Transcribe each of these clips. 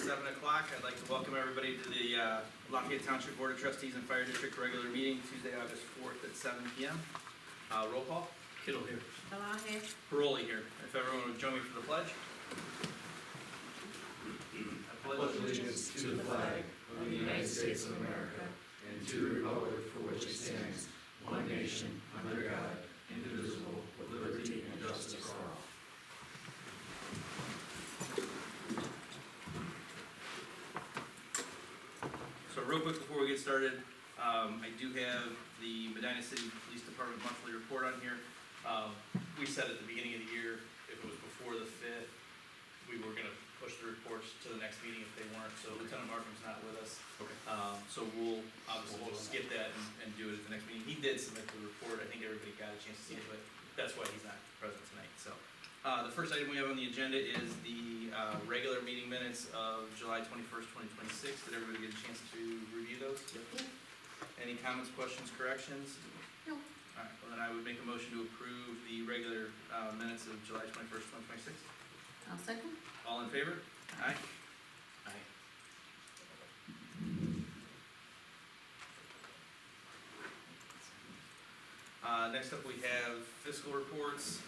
7 o'clock. I'd like to welcome everybody to the Lafayette Township Board of Trustees and Fire District regular meeting, Tuesday, August 4th at 7 p.m. Roll call. Kittle here. Elahe. Paroli here. If everyone would join me for the pledge. I pledge allegiance to the flag of the United States of America and to the republic for which it stands, one nation, under God, indivisible, with liberty and justice for all. So real quick before we get started, I do have the Medina City Police Department monthly report on here. We said at the beginning of the year, if it was before the 5th, we were gonna push the reports to the next meeting if they weren't, so Lieutenant Markham's not with us. Okay. So we'll skip that and do it at the next meeting. He did submit the report, I think everybody got a chance to see it, but that's why he's not present tonight, so. The first item we have on the agenda is the regular meeting minutes of July 21st, 2026. Did everybody get a chance to review those? Yep. Any comments, questions, corrections? No. All right, well then I would make a motion to approve the regular minutes of July 21st, 2026. I'll second. All in favor? Aye. Aye. Next up, we have fiscal reports.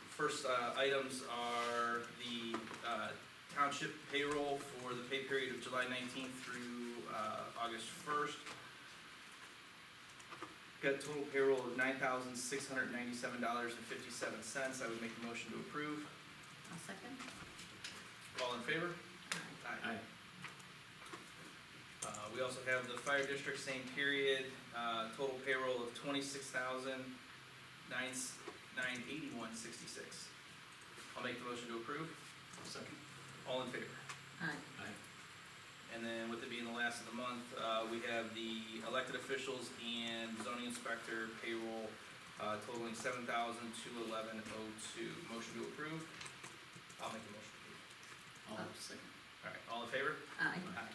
First items are the township payroll for the pay period of July 19th through August 1st. Got total payroll of $9,697.57. I would make a motion to approve. I'll second. All in favor? Aye. We also have the fire district, same period, total payroll of $26,981.66. I'll make the motion to approve. Second. All in favor? Aye. Aye. And then with it being the last of the month, we have the elected officials and zoning inspector payroll totaling $7,211.02. Motion to approve. I'll make the motion to approve. I'll second. All right, all in favor? Aye. Aye.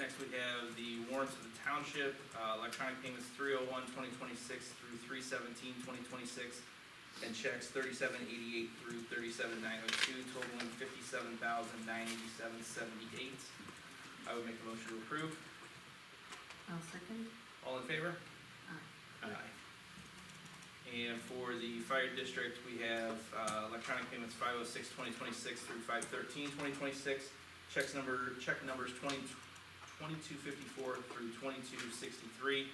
Next, we have the warrants of the township, electronic payments 301-2026 through 317-2026, and checks 3788 through 37902, totaling $57,987.78. I would make a motion to approve. I'll second. All in favor? Aye. And for the fire district, we have electronic payments 506-2026 through 513-2026, check numbers 2254 through 2263,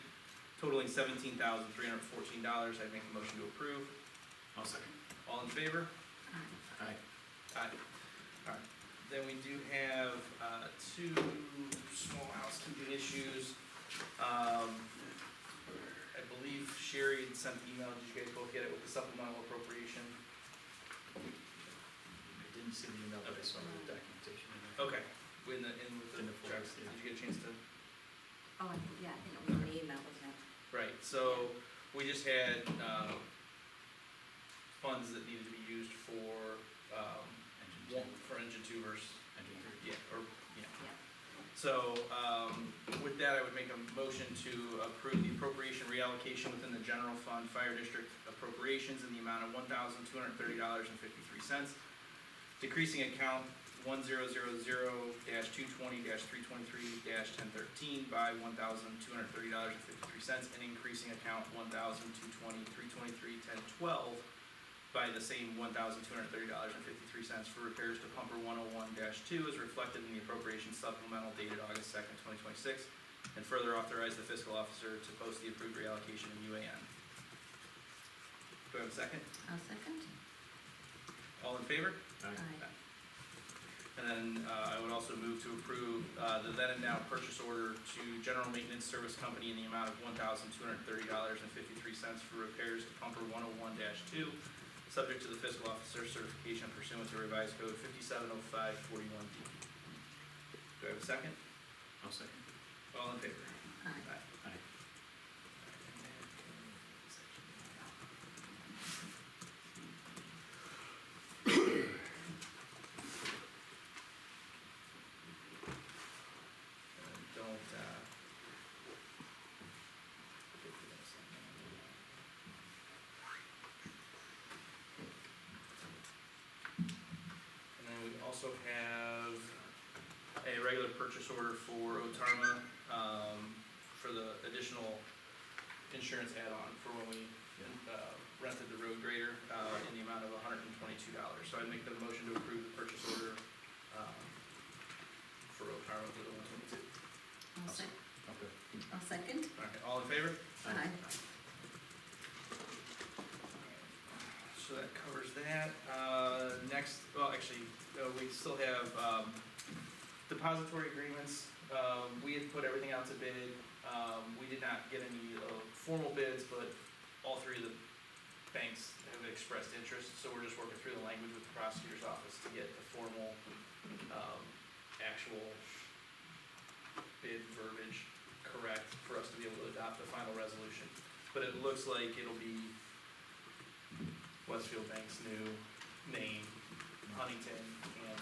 totaling $17,314. I'd make a motion to approve. I'll second. All in favor? Aye. Aye. Aye. All right. Then we do have two small housekeeping issues. I believe Sherry had sent the email. Did you guys both get it with the supplemental appropriation? I didn't see the email, but I saw the documentation in there. Okay. With the In the folder, checks. yeah. Did you get a chance to? Oh, I think, yeah, I think it was in the email, wasn't it? Right. So we just had funds that needed to be used for engine two versus Engine three. yeah. Yeah. So, with that, I would make a motion to approve the appropriation reallocation within the general fund fire district appropriations in the amount of $1,230.53, decreasing account 1000-220-323-1013 by $1,230.53, and increasing account 1000-220-323-1012 by the same $1,230.53 for repairs to pumper 101-2 as reflected in the appropriation supplemental dated August 2nd, 2026, and further authorize the fiscal officer to post the approved reallocation in UAN. Do I have a second? I'll second. All in favor? Aye. Aye. And then I would also move to approve the then and now purchase order to General Maintenance Service Company in the amount of $1,230.53 for repairs to pumper 101-2, subject to the fiscal officer certification pursuant to revised code 570541D. Do I have a second? I'll second. All in favor? Aye. Aye. Don't purchase order for Otarma, for the additional insurance add-on for when we, rented the road grader, in the amount of $122. So I'd make the motion to approve the purchase order, for Otarma for the 122. Okay. I'll second. Okay, all in favor? Aye. So that covers that. Next, well, actually, we still have, depository agreements. We had put everything out to bid. We did not get any, formal bids, but all three of the banks have expressed interest, so we're just working through the language with the prosecutor's office to get the formal, actual bid verbiage correct for us to be able to adopt the final resolution. But it looks like it'll be Westfield Bank's new name, Huntington, and,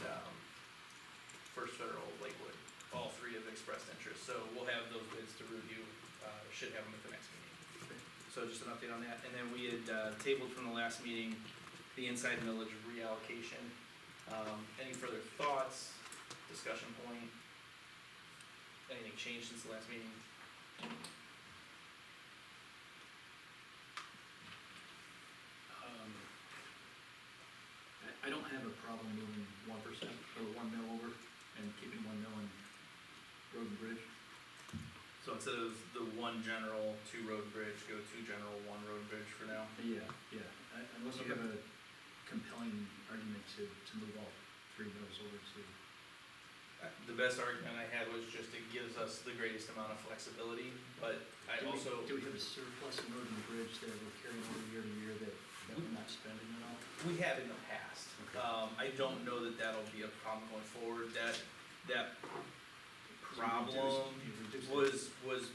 First Federal Lakewood. All three have expressed interest, so we'll have those bids to review, should have them at the next meeting. So just an update on that, and then we had, tabled from the last meeting, the inside millage reallocation. Any further thoughts, discussion point? Anything changed since the last meeting? I don't have a problem moving 1% or 1 mil over and keeping 1 mil in road and bridge. So instead of the one general, two road and bridge, go two general, one road and bridge for now? Yeah. Unless you have a compelling argument to move all 3 mils over to. The best argument I had was just it gives us the greatest amount of flexibility, but I Do also. we have a surplus in road and bridge that we're carrying over year to year that we're not spending at all? We have in the past. Okay. I don't know that that'll be a problem going forward. That problem You reduced it. was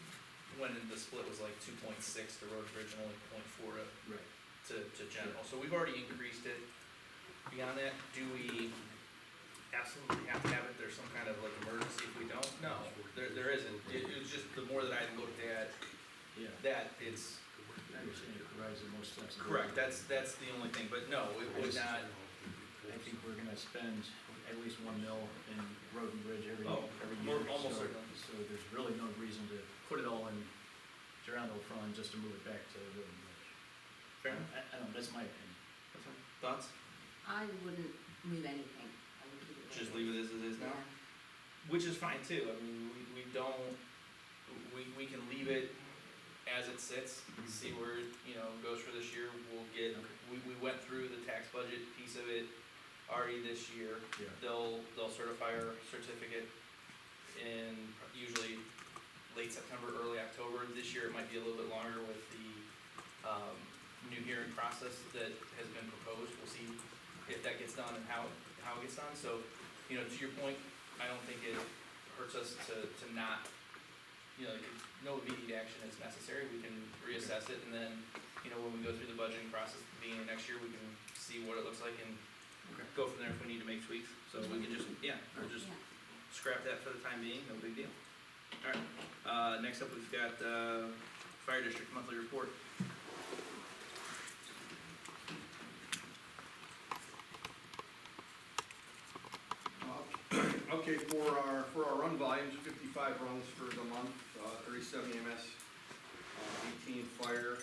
when the split was like 2.6 to road and bridge and only 0.4 Right. to general. So we've already increased it. Beyond that, do we absolutely have to have it? There's some kind of like emergency if we don't? No, there isn't. It was just the more that I looked at Yeah. that, it's I understand it provides the most flexibility. correct. That's the only thing, but no, it would not. I think we're gonna spend at least 1 mil in road and bridge every Oh, year. almost so- certainly. So there's really no reason to put it all in Durando Fund just to move it back to road and bridge. Fair enough. I don't know, that's my opinion. Thoughts? I wouldn't move anything. I would keep it. Just leave it as it is now? Which is fine too. I mean, we don't, we can leave it as it sits, see where it, goes for this year. We'll get, we went through the tax budget piece of it already this year. Yeah. They'll certify our certificate in usually late September, early October. This year it might be a little bit longer with the, new hearing process that has been proposed. We'll see if that gets done and how it gets done. So, to your point, I don't think it hurts us to not, no immediate action is necessary. We can reassess it, and then, when we go through the budgeting process at the beginning of next year, we can see what it looks like and Okay. go from there if we need to make tweaks. So we can just, we'll just Yeah. scrap that for the time being, no big deal. Alright, next up we've got, Fire District Monthly Report. Okay, for our run volumes, 55 runs for the month, 37 EMS, 18 fire,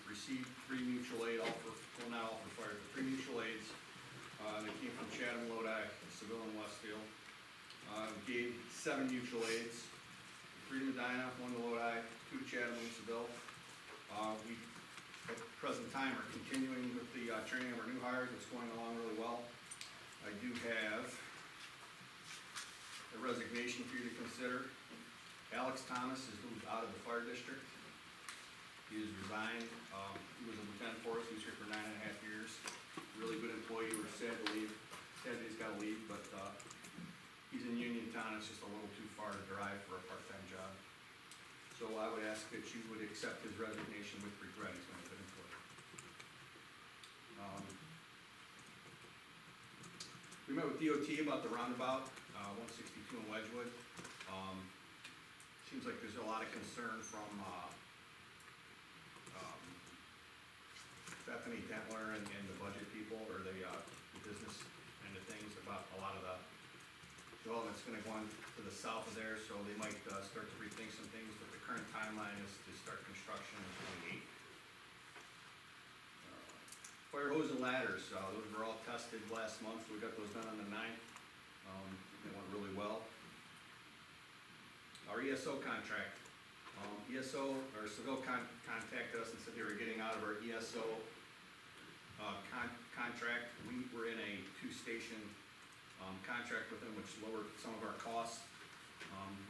received 3 mutual aid, not all for fire, but 3 mutual aids. They came from Chatham, Lodi, Seville, and Westfield. Gave 7 mutual aids, 3 to Medina, 1 to Lodi, 2 to Chatham, 1 to Seville. We, at the present time, are continuing with the training of our new hires. It's going along really well. I do have a resignation for you to consider. Alex Thomas has moved out of the fire district. He has resigned. He was a lieutenant for us. He was here for 9.5 years. Really good employee. We're sad to leave. Sad that he's got to leave, but he's in Uniontown. It's just a little too far to drive for a part-time job. So I would ask that you would accept his resignation with regret. He's been a good employee. We met with DOT about the roundabout, 162 in Wedgewood. Seems like there's a lot of concern from Bethany Dentler and the budget people, or the business end of things, about a lot of the development's gonna go on to the south of there, so they might, start to rethink some things, but the current timeline is to start construction in '28. Fire hose and ladders, those were all tested last month, we got those done on the 9th. They went really well. Our ESO contract, ESO, or Seville contacted us and said they were getting out of our ESO, contract. We were in a 2-station, contract with them, which lowered some of our costs.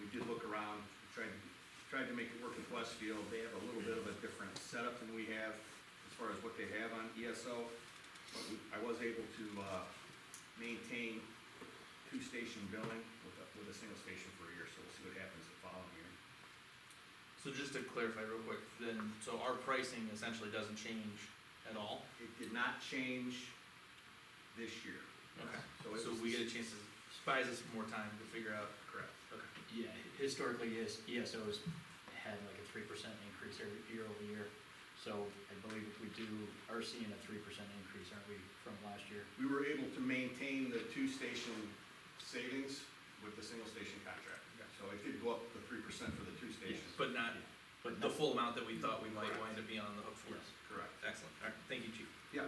We did look around, tried to make it work with Westfield. They have a little bit of a different setup than we have as far as what they have on ESO. But I was able to, maintain 2-station billing with a single station for a year, so we'll see what happens the following year. So just to clarify real quick, then, so our pricing essentially doesn't change at all? It did not change this year. Okay. So So we get a chance to, buys us more time to figure out. Correct. Okay. Yeah, historically, ESOs had like a 3% increase every year over year. So I believe if we are seeing a 3% increase, aren't we, from last year? We were able to maintain the 2-station savings with the single station contract. So it did go up to 3% for the 2 stations. But not But the full amount that we thought we might Correct. wind up being on the hook for. Yes. Correct. Excellent, all right, thank you, chief. Did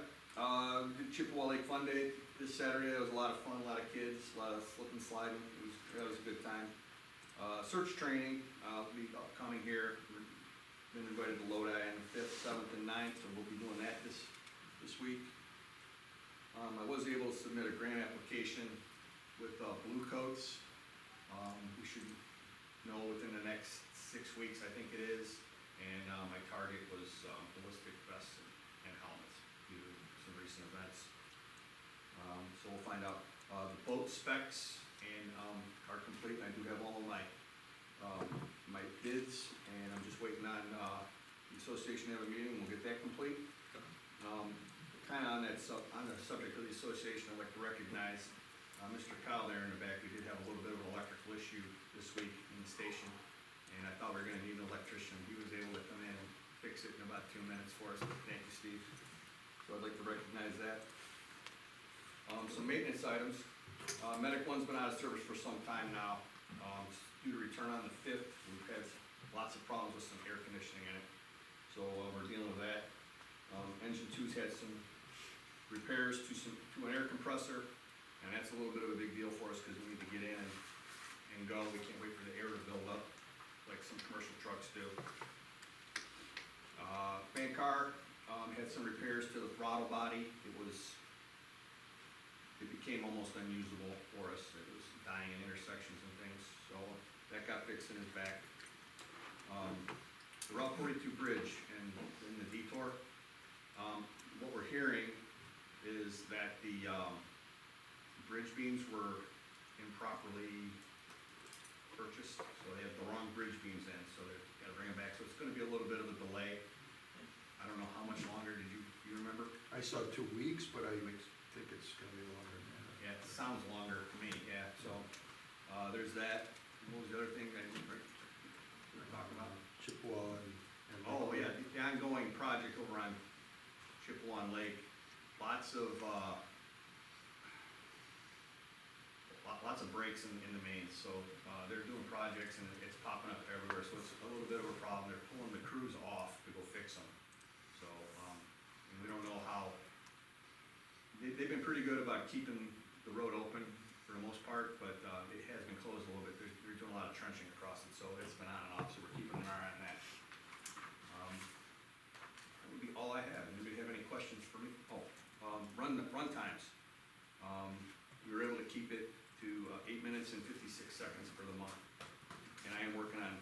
Chippewa Lake Fun Day this Saturday. It was a lot of fun, a lot of kids, a lot of slipping, sliding. That was a good time. Search training, will be upcoming here. We've been invited to Lodi on the 5th, 7th, and 9th, so we'll be doing that this week. I was able to submit a grant application with Blue Coats. We should know within the next 6 weeks, I think it is. And my target was ballistic vests and helmets due to some recent events. So we'll find out. The boat specs and are complete. I do have all of my bids, and I'm just waiting on the association to have a meeting. We'll get that complete. Kind of on the subject of the association, I'd like to recognize Mr. Kyle there in the back. We did have a little bit of an electrical issue this week in the station, and I thought we were gonna need an electrician. He was able to come in and fix it in about 2 minutes for us. Thank you, Steve. So I'd like to recognize that. Some maintenance items. Medic One's been out of service for some time now. Due to return on the 5th, we've had lots of problems with some air conditioning in it. So we're dealing with that. Engine 2's had some repairs to an air compressor, and that's a little bit of a big deal for us because we need to get in and go. We can't wait for the air to build up like some commercial trucks do. Fan car had some repairs to the throttle body. It became almost unusable for us. It was dying in intersections and things, so that got fixed and is back. The Route 42 bridge and in the detour, what we're hearing is that the bridge beams were improperly purchased, so they have the wrong bridge beams in, so they've got to bring them back. So it's gonna be a little bit of a delay. I don't know how much longer, do you remember? I saw 2 weeks, but I think it's gonna be longer than that. Yeah, it sounds longer to me, yeah, so, there's that. What was the other thing that we were talking about? Chippewa and. Oh, yeah, the ongoing project over on Chippewa Lake, lots of breaks in the mains, so, they're doing projects and it's popping up everywhere, so it's a little bit of a problem. They're pulling the crews off to go fix them. So, and we don't know how, they've been pretty good about keeping the road open for the most part, but, it has been closed a little bit. They're doing a lot of trenching across it, so it's been on and off, so we're keeping an eye on that. That would be all I have. Anybody have any questions for me? Run times. We were able to keep it to 8 minutes and 56 seconds for the month. And I am working on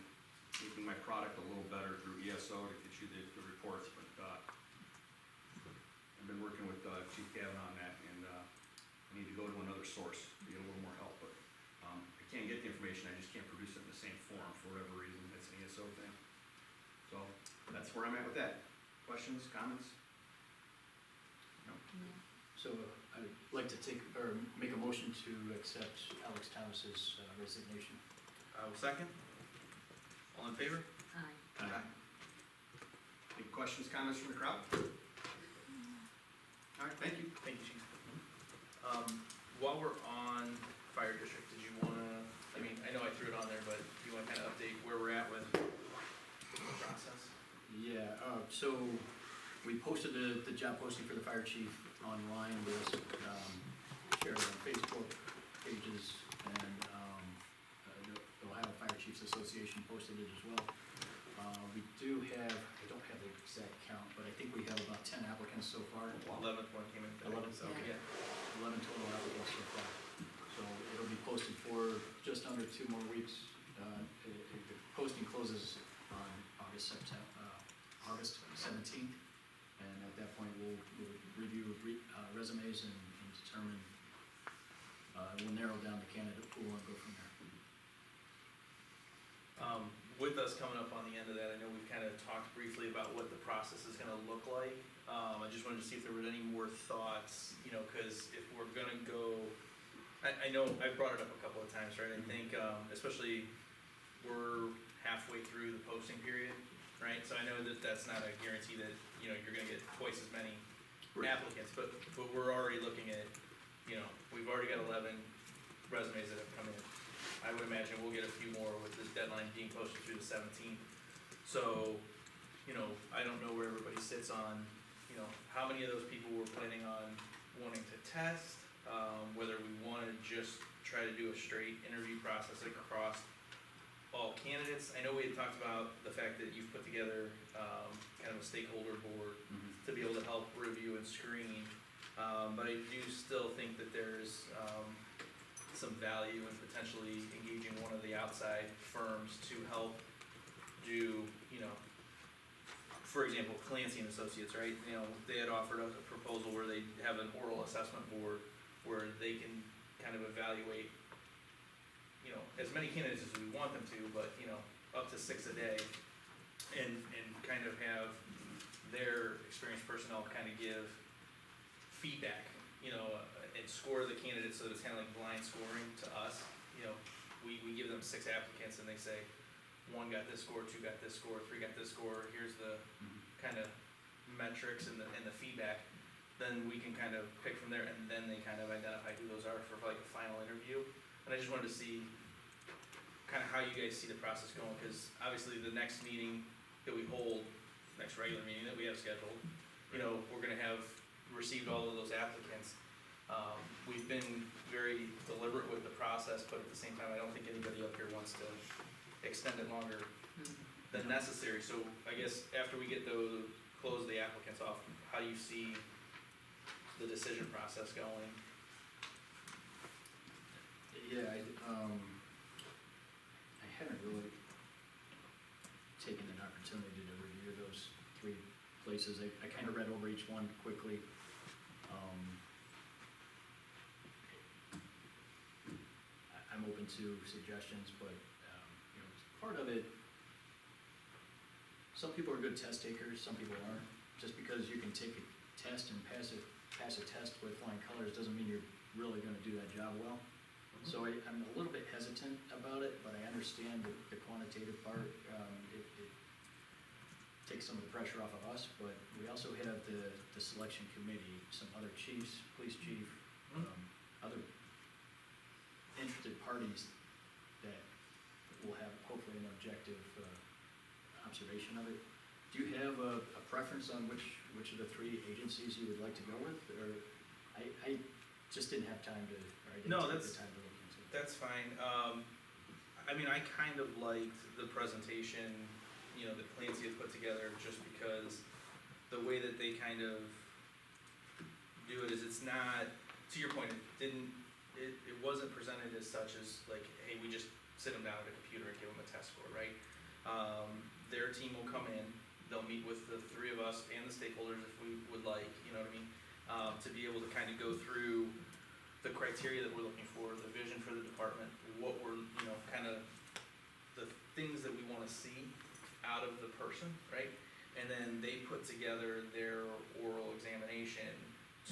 making my product a little better through ESO to get you the reports, but I've been working with Chief Gavin on that, and I need to go to another source to get a little more help, but I can't get the information, I just can't produce it in the same form for whatever reason. It's an ESO thing. So that's where I'm at with that. Questions, comments? So I'd like to make a motion to accept Alex Thomas's resignation. I will second. All in favor? Aye. Any questions, comments from the crowd? All right, thank you. Thank you, chief. While we're on fire district, did you wanna, I mean, I know I threw it on there, but do you wanna kinda update where we're at with the process? Yeah, so we posted the job posting for the fire chief online, we also, shared it on Facebook pages, and, the Ohio Fire Chiefs Association posted it as well. We do have, I don't have the exact count, but I think we have about 10 applicants so far. 11th one came in today, 11th, so, yeah. yeah. 11 total applicants so far. So it'll be posted for just under 2 more weeks. The posting closes on August 17th, and at that point, we'll review resumes and determine, we'll narrow down the candidate pool and go from there. With us coming up on the end of that, I know we've kind of talked briefly about what the process is gonna look like. I just wanted to see if there were any more thoughts, you know, cause if we're gonna go, I know I've brought it up a couple of times, right? I think, especially we're halfway through the posting period, right? So I know that that's not a guarantee that, you know, you're gonna get twice as many applicants, but we're already looking at, you know, we've already got 11 resumes that have come in. I would imagine we'll get a few more with this deadline being posted through the 17th. So, you know, I don't know where everybody sits on, you know, how many of those people were planning on wanting to test, whether we wanna just try to do a straight interview process across all candidates. I know we had talked about the fact that you've put together, kind of a stakeholder board to be able to help review and screen. But I do still think that there's, some value in potentially engaging one of the outside firms to help do, you know, for example, Clancy and Associates, right? You know, they had offered us a proposal where they have an oral assessment board where they can kind of evaluate, you know, as many candidates as we want them to, but, you know, up to 6 a day, and kind of have their experienced personnel kind of give feedback, you know, and score the candidates, so it's kind of like blind scoring to us. You know, we give them 6 applicants and they say, 1 got this score, 2 got this score, 3 got this score, here's the kind of metrics and the feedback. Then we can kind of pick from there, and then they kind of identify who those are for like a final interview. And I just wanted to see kind of how you guys see the process going, because obviously the next meeting that we hold, next regular meeting that we have scheduled, you know, we're gonna have received all of those applicants. We've been very deliberate with the process, but at the same time, I don't think anybody up here wants to extend it longer than necessary. So I guess after we get those, close the applicants off, how do you see the decision process going? Yeah, I haven't really taken an opportunity to review those 3 places. I kind of read over each one quickly. I'm open to suggestions, but, you know, part of it, some people are good test takers, some people aren't. Just because you can take a test and pass a test with flying colors doesn't mean you're really gonna do that job well. So I'm a little bit hesitant about it, but I understand the quantitative part. It takes some of the pressure off of us, but we also have the selection committee, some other chiefs, police chief, other interested parties that will have hopefully an objective observation of it. Do you have a preference on which of the 3 agencies you would like to go with, or I just didn't have time to, or I didn't No, take that's- the time to look into it. That's fine. I mean, I kind of liked the presentation, you know, that Clancy had put together, just because the way that they kind of do it is, it's not, to your point, it wasn't presented as such as like, hey, we just sit them down at a computer and give them a test score, right? Their team will come in, they'll meet with the 3 of us and the stakeholders if we would like, you know what I mean? To be able to kind of go through the criteria that we're looking for, the vision for the department, what we're, you know, kind of the things that we wanna see out of the person, right? And then they put together their oral examination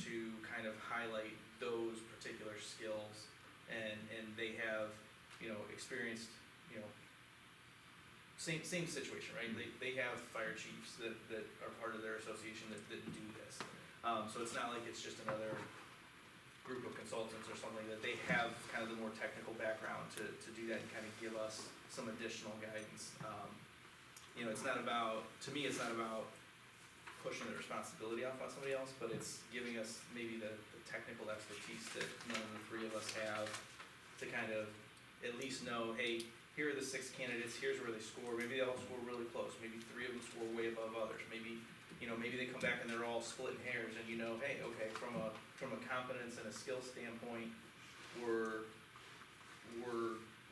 to kind of highlight those particular skills, and they have, you know, experienced, you know, same situation, right? They have fire chiefs that are part of their association that do this. So it's not like it's just another group of consultants or something, that they have kind of the more technical background to do that and kind of give us some additional guidance. You know, it's not about, to me, it's not about pushing the responsibility off on somebody else, but it's giving us maybe the technical expertise that none of the three of us have to kind of at least know, hey, here are the 6 candidates, here's where they score, maybe they all score really close, maybe 3 of them score way above others, maybe, you know, maybe they come back and they're all splitting hairs, and you know, hey, okay, from a competence and a skill standpoint, we're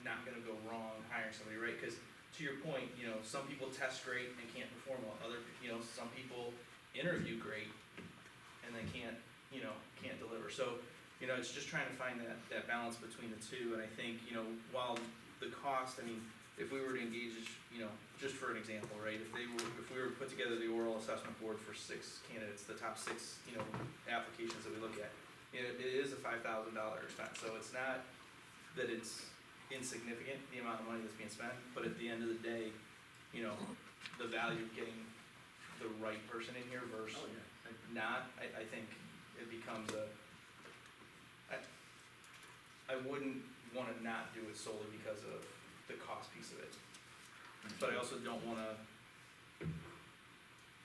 not gonna go wrong hiring somebody, right? Cause to your point, you know, some people test great and can't perform well, some people interview great and they can't deliver. So, you know, it's just trying to find that balance between the two, and I think, you know, while the cost, I mean, if we were to engage, you know, just for an example, right, if we were to put together the oral assessment board for 6 candidates, the top 6, you know, applications that we look at, it is a $5,000 expense, so it's not that it's insignificant, the amount of money that's being spent, but at the end of the day, you know, the value of getting the right person in here versus Oh, yeah. not, I think it becomes I wouldn't wanna not do it solely because of the cost piece of it. But I also don't wanna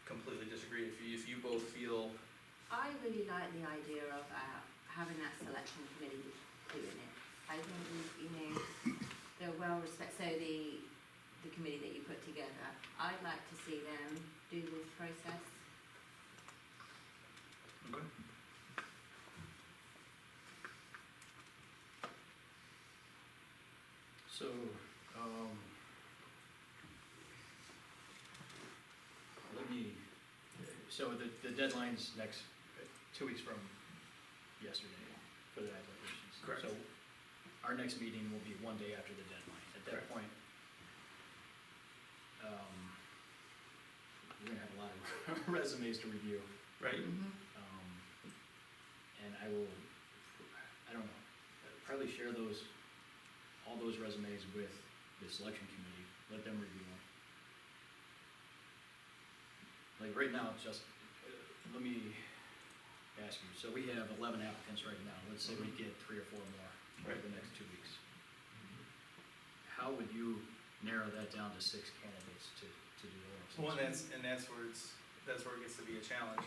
completely disagree, if you both feel, I really like the idea of having that selection committee doing it. I think, you know, they're well respected, so the committee that you put together, I'd like to see them do this process. okay, So, the deadline's next, 2 weeks from yesterday for the applications. Correct. So our next meeting will be 1 day after the deadline. At that Correct. point, we're gonna have a lot of resumes to review. right? And I don't know, probably share all those resumes with the selection committee, let them review them. Like right now, it's just, let me ask you, so we have 11 applicants right now, let's say we get 3 or 4 more over the next 2 weeks. How would you narrow that down to 6 candidates to do the oral Well, assessment? and that's where it gets to be a challenge.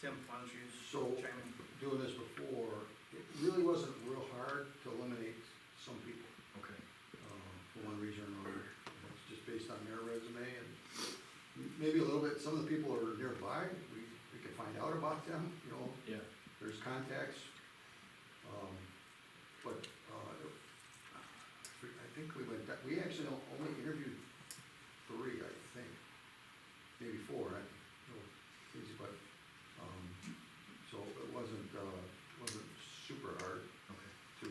Tim, why don't you So, chime in? doing this before, it really wasn't real hard to eliminate some people, Okay. for one reason or another. It's just based on their resume, and maybe a little bit, some of the people are nearby, we can find out about them, you know, Yeah, there's contacts. But, I think we actually only interviewed 3, I think, maybe 4, I don't know, but, so it wasn't super hard okay. to,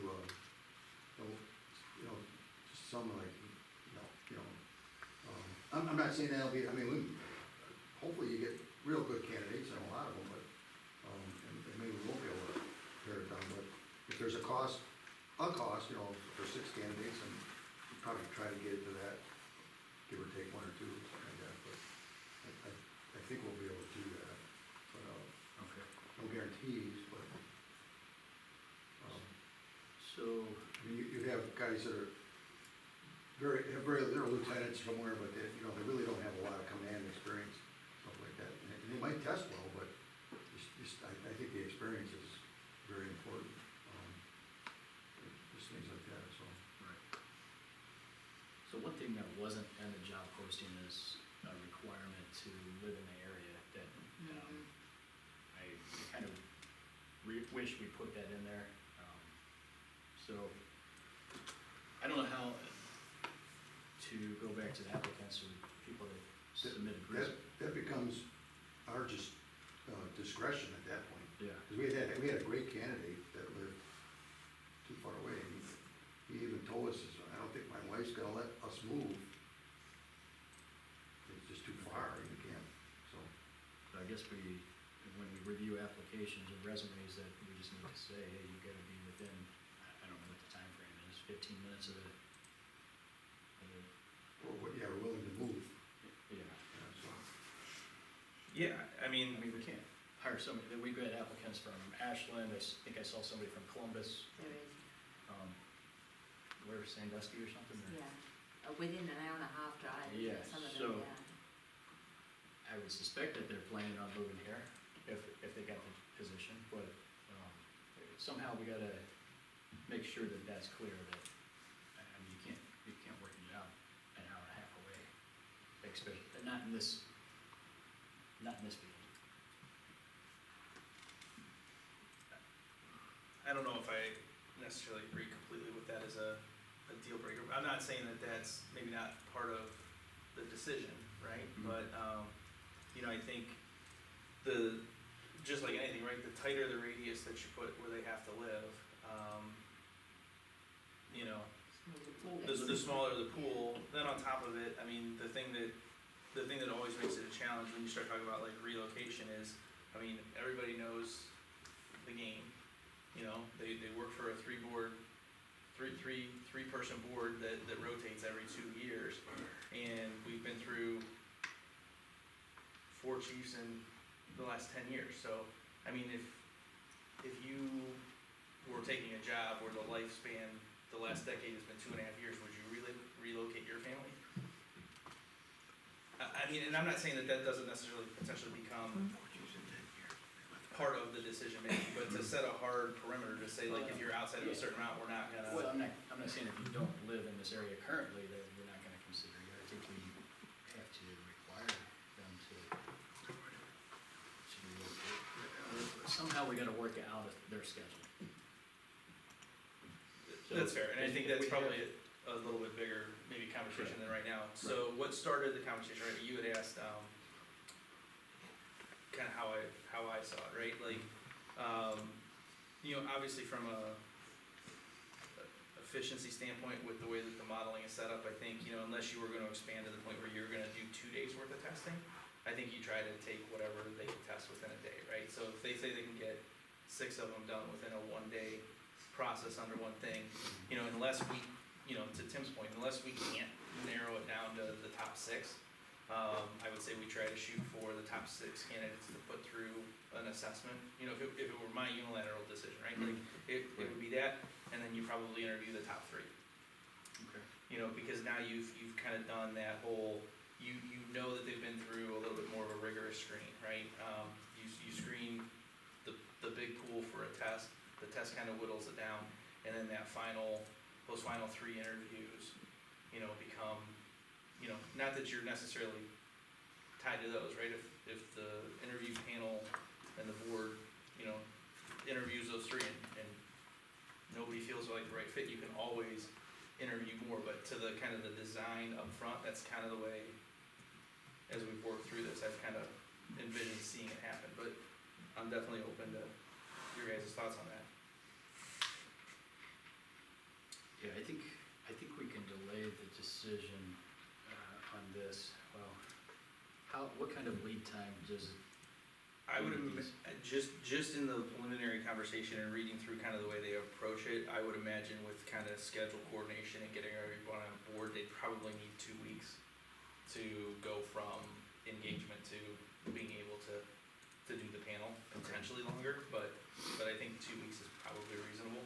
just some like, I'm not saying that'll be, I mean, hopefully you get real good candidates, and a lot of them, but, and maybe we won't be able to pare it down, but if there's a cost, for 6 candidates, and we'd probably try to get it to that, give or take 1 or 2, something like that, but I think we'll be able to do that, but, Okay. no guarantees, but, So, I mean, you have guys that are they're lieutenants somewhere, but they really don't have a lot of command experience, stuff like that. And they might test well, but I think the experience is very important. Just things like that, so. right. So one thing that wasn't in the job posting is a requirement to live in the area that, I kind of wish we put that in there. So, I don't know how to go back to the applicants or people that submitted. That becomes our discretion at that point. Yeah, Because we had a great candidate that lived too far away. And he even told us, I don't think my wife's gonna let us move. It's just too far, you can't, so. so I guess when we review applications or resumes, that we just need to say, hey, you gotta be within, I don't know what the time frame is, 15 minutes of the, We're willing to move, yeah. so. Yeah, I mean, I mean, we can't hire somebody, that we've got applicants from Ashland, think I saw somebody from Columbus, There is, where, Sandusky or something, or? yeah, within an hour and a half drive, Yeah, some of so- them, yeah. I would suspect that they're planning on moving here, if they got the position, but, somehow we gotta make sure that that's clear, that, I mean, you can't work a job an hour and a half away, especially, not in this field. I don't know if I necessarily agree completely with that as a deal breaker. I'm not saying that that's maybe not part of the decision, right? Mhm. But, you know, I think just like anything, right, the tighter the radius that you put where they have to live, you know, the smaller the pool, then on top of it, I mean, the thing that always makes it a challenge when you start talking about like relocation is, I mean, everybody knows the game. You know, they work for a three-person board that rotates every 2 years. And we've been through 4 chiefs in the last 10 years. So, I mean, if you were taking a job where the lifespan, the last decade has been 2.5 years, would you really relocate your family? I mean, and I'm not saying that doesn't necessarily potentially become part of the decision making, but to set a hard perimeter to say, like, if you're outside of a certain amount, we're not gonna. Well, I'm not saying if you don't live in this area currently, that we're not gonna consider you. I think we have to require them to relocate. Somehow we gotta work it out of their schedule. So, That's fair, and I think that's we probably a little bit bigger, maybe conversation than right now. So what started the conversation, right, you had asked, kind of how I saw it, right, like, you know, obviously from a efficiency standpoint with the way that the modeling is set up, I think, you know, unless you were gonna expand to the point where you're gonna do 2 days worth of testing, I think you try to take whatever they can test within a day, right? So if they say they can get 6 of them done within a 1-day process under one thing, you know, unless we, you know, to Tim's point, unless we can't narrow it down to the top 6, I would say we try to shoot for the top 6 candidates to put through an assessment. You know, if it were my unilateral decision, right? Like, it would be that, and then you probably interview the top 3. Okay. You know, because now you've kind of done that whole, you know that they've been through a little bit more of a rigorous screen, right? You screen the big pool for a test, the test kind of whittles it down, and then those final 3 interviews, you know, become, you know, not that you're necessarily tied to those, right? If the interview panel and the board, you know, interviews those 3 and nobody feels like the right fit, you can always interview more, but to the kind of the design up front, that's kind of the way, as we've worked through this, I've kind of envisioned seeing it happen, but I'm definitely open to your guys' thoughts on that. Yeah, I think we can delay the decision on this. Well, what kind of lead time does it? I would just in the preliminary conversation and reading through kind of the way they approach it, I would imagine with kind of schedule coordination and getting everyone on board, they'd probably need 2 weeks to go from engagement to being able to do the panel, potentially longer, but I think 2 weeks is probably reasonable.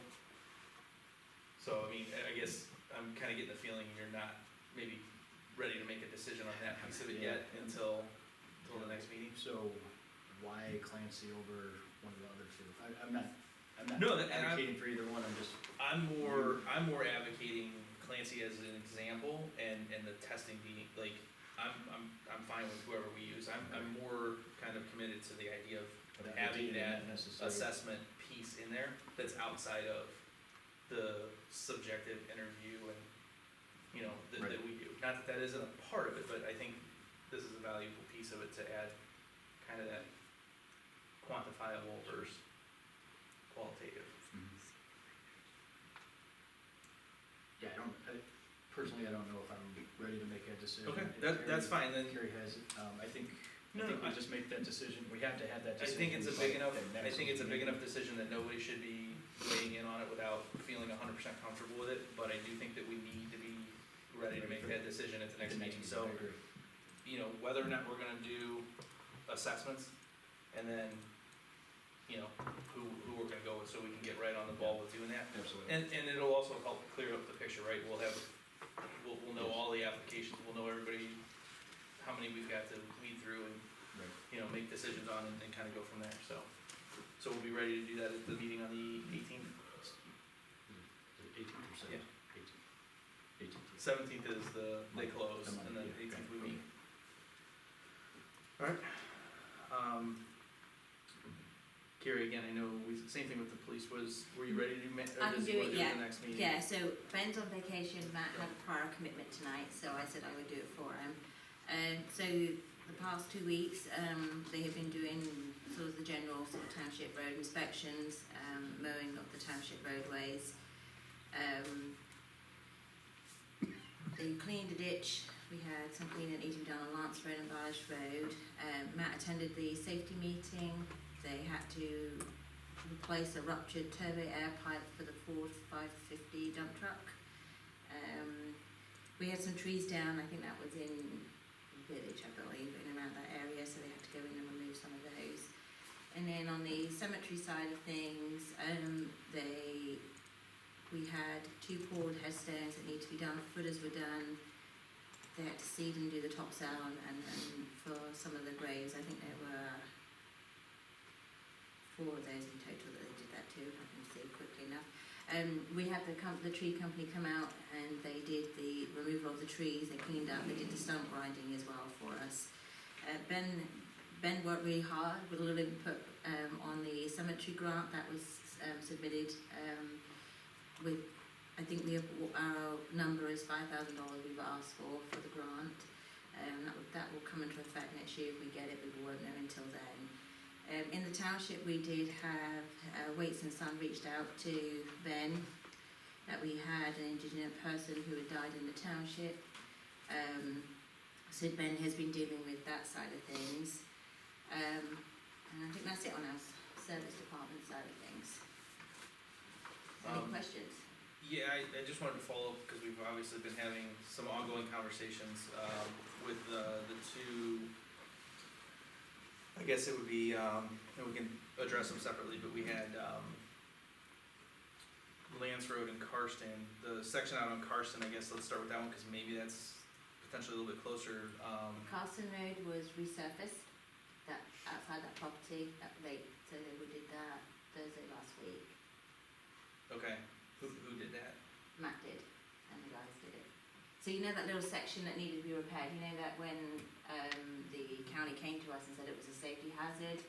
So, I mean, I guess I'm kind of getting the feeling you're not maybe ready to make a decision on that piece of it yet until the next meeting. So why Clancy over one of the other 2? I'm not No, and advocating for either one, I'm more advocating Clancy as an example and the testing being, like, I'm fine with whoever we use. I'm more kind of committed to the idea of having that assessment piece in there that's outside of the subjective interview and, you know, that we do. Not that isn't a part of it, but I think this is a valuable piece of it to add kind of that quantifiable versus qualitative. Yeah, personally, I don't know if I'm ready to make a decision. Okay, If that's fine then. Carrie has it, I think No, we just make that decision, we have to have that I decision. think it's a big by enough, the I next think it's a big meeting. enough decision that nobody should be weighing in on it without feeling 100% comfortable with it, but I do think that we need to be ready to make that decision at the next meeting. So, I agree. you know, whether or not we're gonna do assessments, and then you know, who we're gonna go with, so we can get right on the ball with doing that. Absolutely. And it'll also help clear up the picture, right? We'll know all the applications, we'll know everybody, how many we've got to weed through and, Right. you know, make decisions on and kind of go from there, so. So we'll be ready to do that at the meeting on the 18th. 18th or 17th? 18th. 17th is they Monday. close, The Monday, and then yeah, 18th we okay. meet. Alright. Carrie, again, I know same thing with the police, were you ready to do, I can or does do you it, wanna do it yeah. the next meeting? Yeah, so Ben's on vacation, Matt had a prior commitment tonight, so I said I would do it for him. So the past 2 weeks, they have been doing sort of the general sort of township road inspections, mowing of the township roadways. They cleaned a ditch, we had some cleaning and eating done on Lance Road and Barge Road. Matt attended the safety meeting, they had to replace a ruptured turbo air pipe for the Ford 550 dump truck. We had some trees down, I think that was in Village, I believe, in around that area, so they had to go in and remove some of those. And then on the cemetery side of things, we had 2 poured headstones that need to be done, footers were done. They had to seed and do the topsoil, and then for some of the graves, I think there were 4 of those in total that they did that too, if I can see quickly enough. We had the tree company come out and they did the removal of the trees, they cleaned up, they did the stump grinding as well for us. Ben worked really hard with a little input on the cemetery grant that was submitted with, I think our number is $5,000 we've asked for the grant. That will come into effect next year if we get it, but we won't know until then. In the township, we did have Waits and Son reached out to Ben, that we had an indigent person who had died in the township. So Ben has been dealing with that side of things. And I think that's it on our service department side of things. Any questions? Yeah, I just wanted to follow up, because we've obviously been having some ongoing conversations with the 2, I guess it would be, and we can address them separately, but we had Lance Road and Karsten, the section out on Karsten, I guess let's start with that one, because maybe that's potentially a little bit closer. Carson Road was resurfaced, that outside that property, so they did that Thursday last week. Okay, who did that? Matt did, and the guys did it. So you know that little section that needed to be repaired, you know that when the county came to us and said it was a safety hazard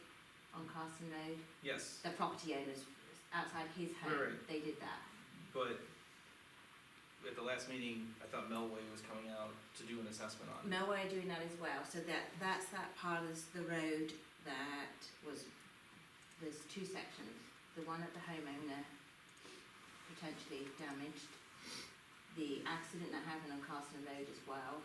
on Carson Road? Yes, The property owners, outside his home, Right. they did that. but at the last meeting, I thought Melway was coming out to do an assessment on it. Melway are doing that as well, so that's that part of the road that was, there's 2 sections. The one that the homeowner potentially damaged, the accident that happened on Carson Road as well.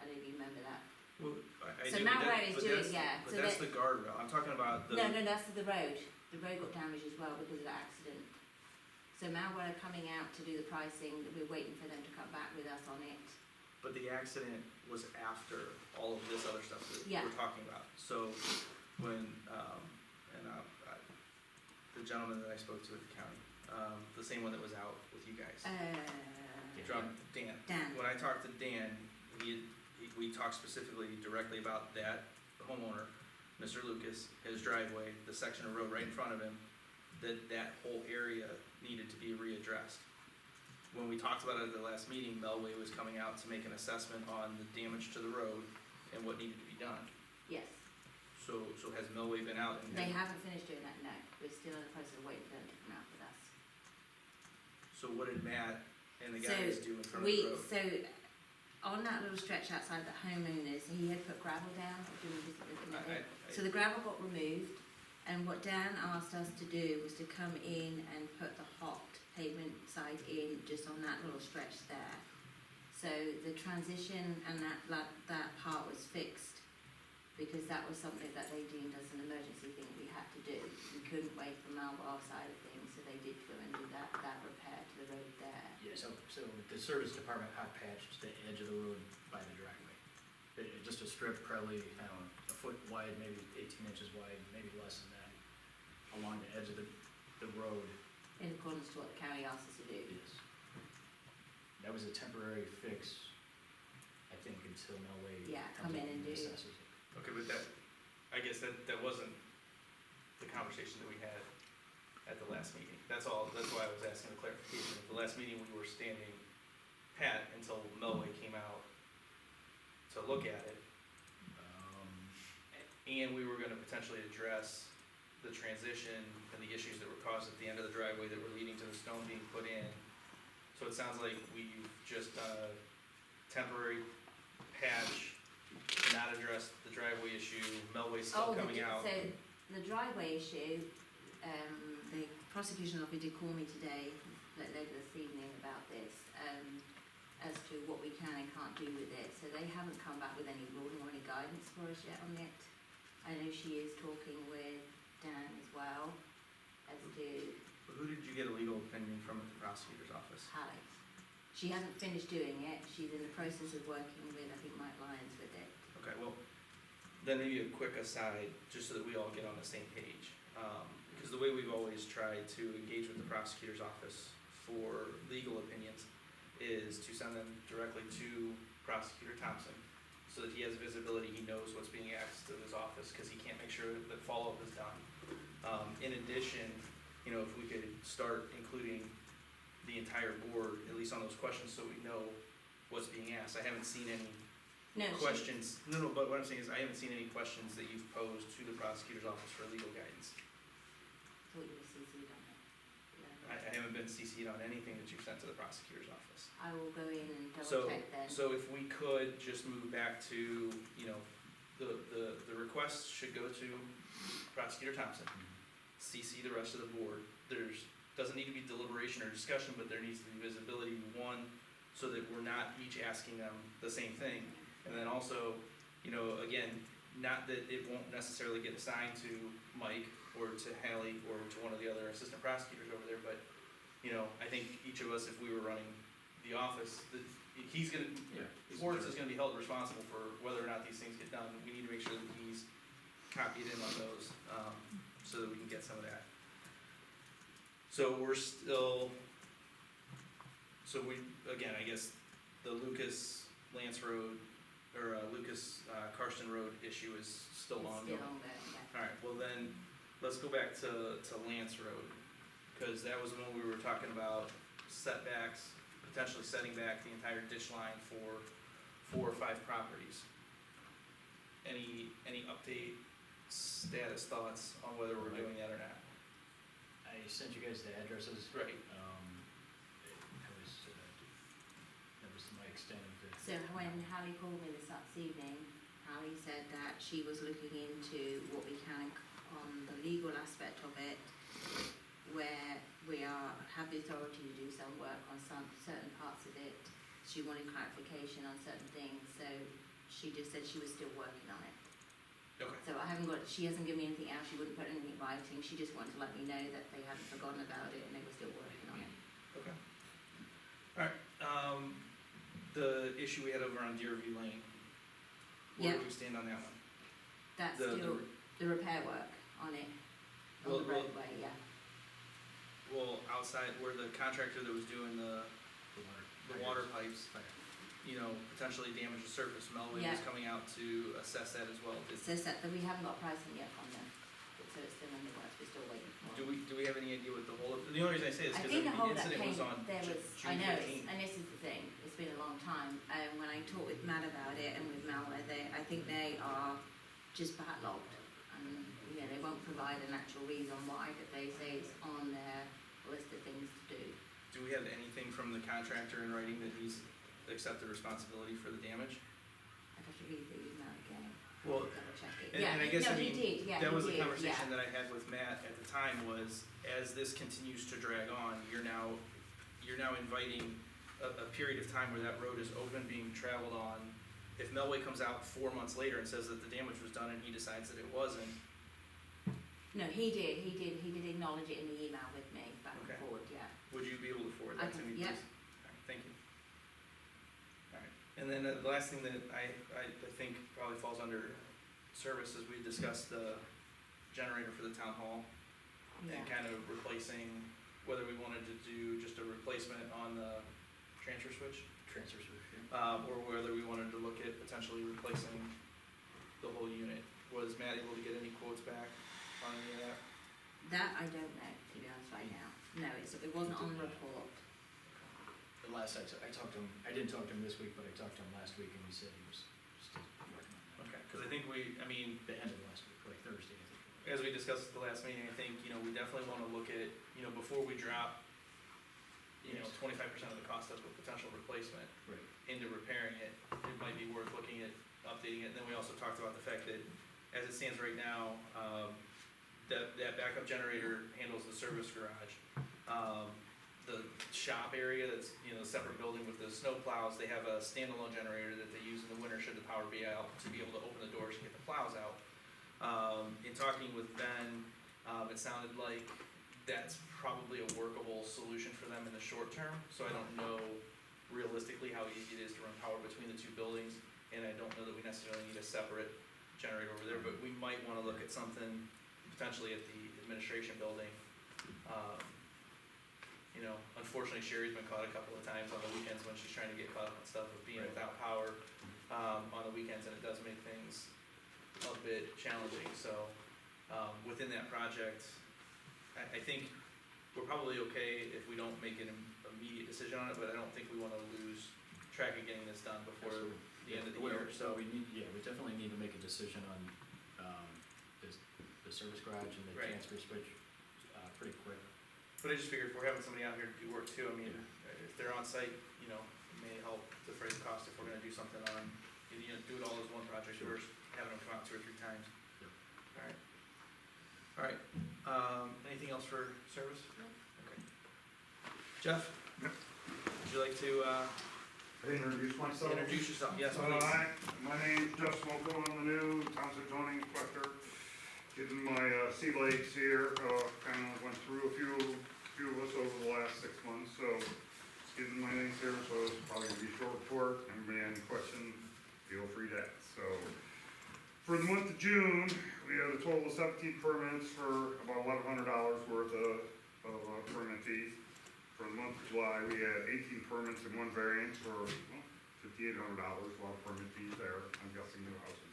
I don't even remember that. Well, I So do, Mount but that- Road is but doing, that's- yeah, But so that's that- the guardrail, I'm talking about the. No, that's the road. The road got damaged as well because of the accident. So Malware are coming out to do the pricing, we're waiting for them to come back with us on it. But the accident was after all of this other stuff that Yeah. we're talking about. So when, the gentleman that I spoke to at the county, the same one that was out with you guys, Dan. When I talked to Dan, we talked specifically directly about that homeowner, Mr. Lucas, his driveway, the section of road right in front of him, that whole area needed to be readdressed. When we talked about it at the last meeting, Melway was coming out to make an assessment on the damage to the road and what needed to be done. Yes, So has Melway been out and? they haven't finished doing that, no. We're still in the process of waiting for them to come out with us. So what did Matt and the So guys do in front of the road? So on that little stretch outside the homeowners, he had put gravel down, if you were just looking at it. So the gravel got removed, and what Dan asked us to do was to come in and put the hot pavement side in just on that little stretch there. So the transition and that part was fixed because that was something that they deemed as an emergency thing we had to do. We couldn't wait for Marlborough side of things, so they did go and do that repair to the road there. Yeah, so the service department hot patched the edge of the road by the driveway. Just a strip, probably, I don't know, a foot wide, maybe 18 inches wide, maybe less than that. along the edge of the road. In accordance to what the county asked us to do. Yes. That was a temporary fix, I think, until Melway Yeah, comes come in up and do. assesses it. Okay, but that, I guess that wasn't the conversation that we had at the last meeting. That's all, that's why I was asking the clarification. At the last meeting, we were standing pat until Melway came out to look at it. And we were gonna potentially address the transition and the issues that were caused at the end of the driveway that were leading to the stone being put in. So it sounds like we've just done a temporary patch, not addressed the driveway issue, Melway's still coming out. So the driveway issue, the prosecution officer did call me today, later this evening about this, as to what we can and can't do with it. So they haven't come back with any ruling or any guidance for us yet on it. I know she is talking with Dan as well, as to Who did you get a legal opinion from at the prosecutor's office? Alex. She hasn't finished doing it, she's in the process of working with, I think, Mike Lyons with it. Okay, well, then maybe a quick aside, just so that we all get on the same page. Because the way we've always tried to engage with the prosecutor's office for legal opinions is to send them directly to Prosecutor Thompson, so that he has visibility, he knows what's being asked of his office, because he can't make sure that follow-up is done. In addition, you know, if we could start including the entire board, at least on those questions, so we know what's being asked. I haven't seen any No, questions, no, but what I'm saying is I haven't seen any questions that you've posed to the prosecutor's office for legal guidance. Thought you were CC'd on it. Yeah. I haven't been CC'd on anything that you've sent to the prosecutor's office. I will go in and So- double check then. So if we could just move back to, you know, the request should go to Prosecutor Thompson, CC the rest of the board. Doesn't need to be deliberation or discussion, but there needs to be visibility, one, so that we're not each asking them the same thing. And then also, you know, again, not that it won't necessarily get assigned to Mike or to Hallie or to one of the other assistant prosecutors over there, but, you know, I think each of us, if we were running the office, he's gonna, Yeah. Schwartz is gonna be held responsible for whether or not these things get done. We need to make sure that he's copied in on those, so that we can get some of that. So we're still, so we, again, I guess the Lucas Lance Road, or Lucas Karsten Road issue is still It's ongoing. still ongoing, yeah. Alright, well then, let's go back to Lance Road, cause that was the one we were talking about setbacks, potentially setting back the entire ditch line for 4 or 5 properties. Any update, status, thoughts on whether we're doing that or not? I sent you guys the addresses. Right. That was my extent of the. So when Hallie called me this evening, Hallie said that she was looking into what we can on the legal aspect of it, where we have the authority to do some work on some certain parts of it. She wanted clarification on certain things, so she just said she was still working on it. Okay. So she hasn't given me anything else, she wouldn't put anything in writing, she just wanted to let me know that they hadn't forgotten about it and they were still working on it. Okay. Alright, the issue we had over on Deerview Lane, where do we stand on that one? That's The- still the repair work on it, Well, on the roadway, yeah. Well, outside where the contractor that was doing the water pipes, you know, potentially damaged the surface, Melway was Yeah. coming out to assess that as well. So that we haven't got pricing yet from them, so it's still in the works, we're still waiting for Do it. we have any idea what the whole, the only reason I say this I is think the because whole the that incident came, was on there was, June I know, 15th. and this is the thing, it's been a long time, when I talked with Matt about it and with Malware, I think they are just backlogged. And, you know, they won't provide an actual reason why, but they say it's on their list of things to do. Do we have anything from the contractor in writing that he's accepted responsibility for the damage? I'd have to read the email again, Well, double check it. and Yeah, I guess, no, I he mean, did, yeah, that he was the did, conversation yeah. that I had with Matt at the time was, as this continues to drag on, you're now inviting a period of time where that road is open, being traveled on. If Melway comes out 4 months later and says that the damage was done and he decides that it wasn't, No, he did acknowledge it in the email with me, back Okay. and forward, yeah. would you be able to forward I that to can, me, please? yeah. Alright, thank you. Alright, and then the last thing that I think probably falls under services, we discussed the generator for the town hall. Yeah. and kind of replacing, whether we wanted to do just a replacement on the transfer switch, Transfer switch, yeah. or whether we wanted to look at potentially replacing the whole unit. Was Matt able to get any quotes back on any of that? That I don't know, to be honest right now. No, it wasn't on the report. The last I talked to him, I didn't talk to him this week, but I talked to him last week and he said he was still working on that. Okay, cause I think The end of last week, like Thursday, I think. as we discussed at the last meeting, I think, we definitely wanna look at, before we drop, Yes. 25% of the cost of a potential replacement Right. into repairing it, it might be worth looking at updating it. And then we also talked about the fact that, as it stands right now, that backup generator handles the service garage. The shop area, that's, a separate building with the snow plows, they have a standalone generator that they use in the winter should the power be out, to be able to open the doors and get the plows out. In talking with Ben, it sounded like that's probably a workable solution for them in the short term, so I don't know realistically how easy it is to run power between the two buildings, and I don't know that we necessarily need a separate generator over there, but we might wanna look at something potentially at the administration building. Unfortunately, Sherry's been caught a couple of times on the weekends when she's trying to get caught up on stuff of being Right. without power, on the weekends, and it does make things a bit challenging, so, within that project, I think we're probably okay if we don't make an immediate decision on it, but I don't think we wanna lose track of getting this done before the end of the year, so. We definitely need to make a decision on, the service garage and the Right. transfer switch, pretty quick. But I just figured if we're having somebody out here to do work too, if they're on site, it may help defray the cost if we're gonna do something on, do it all as one project Sure. versus having them come out 2 or 3 times. Yep. Alright, anything else for service? No. Okay. Jeff? Yep. Would you like to, Introduce myself. introduce yourself? Yes, All please. right, my name's Jeff Smoko, I'm the new township zoning inspector. Getting my sea legs here, kinda went through a few of us over the last 6 months, so just getting my things here, so it's probably gonna be a short report. Anybody have any questions, feel free to ask. So, for the month of June, we had a total of 17 permits for about $1,100 worth of permit fees. For the month of July, we had 18 permits and 1 variance for $5,800, a lot of permit fees there, I'm guessing new houses.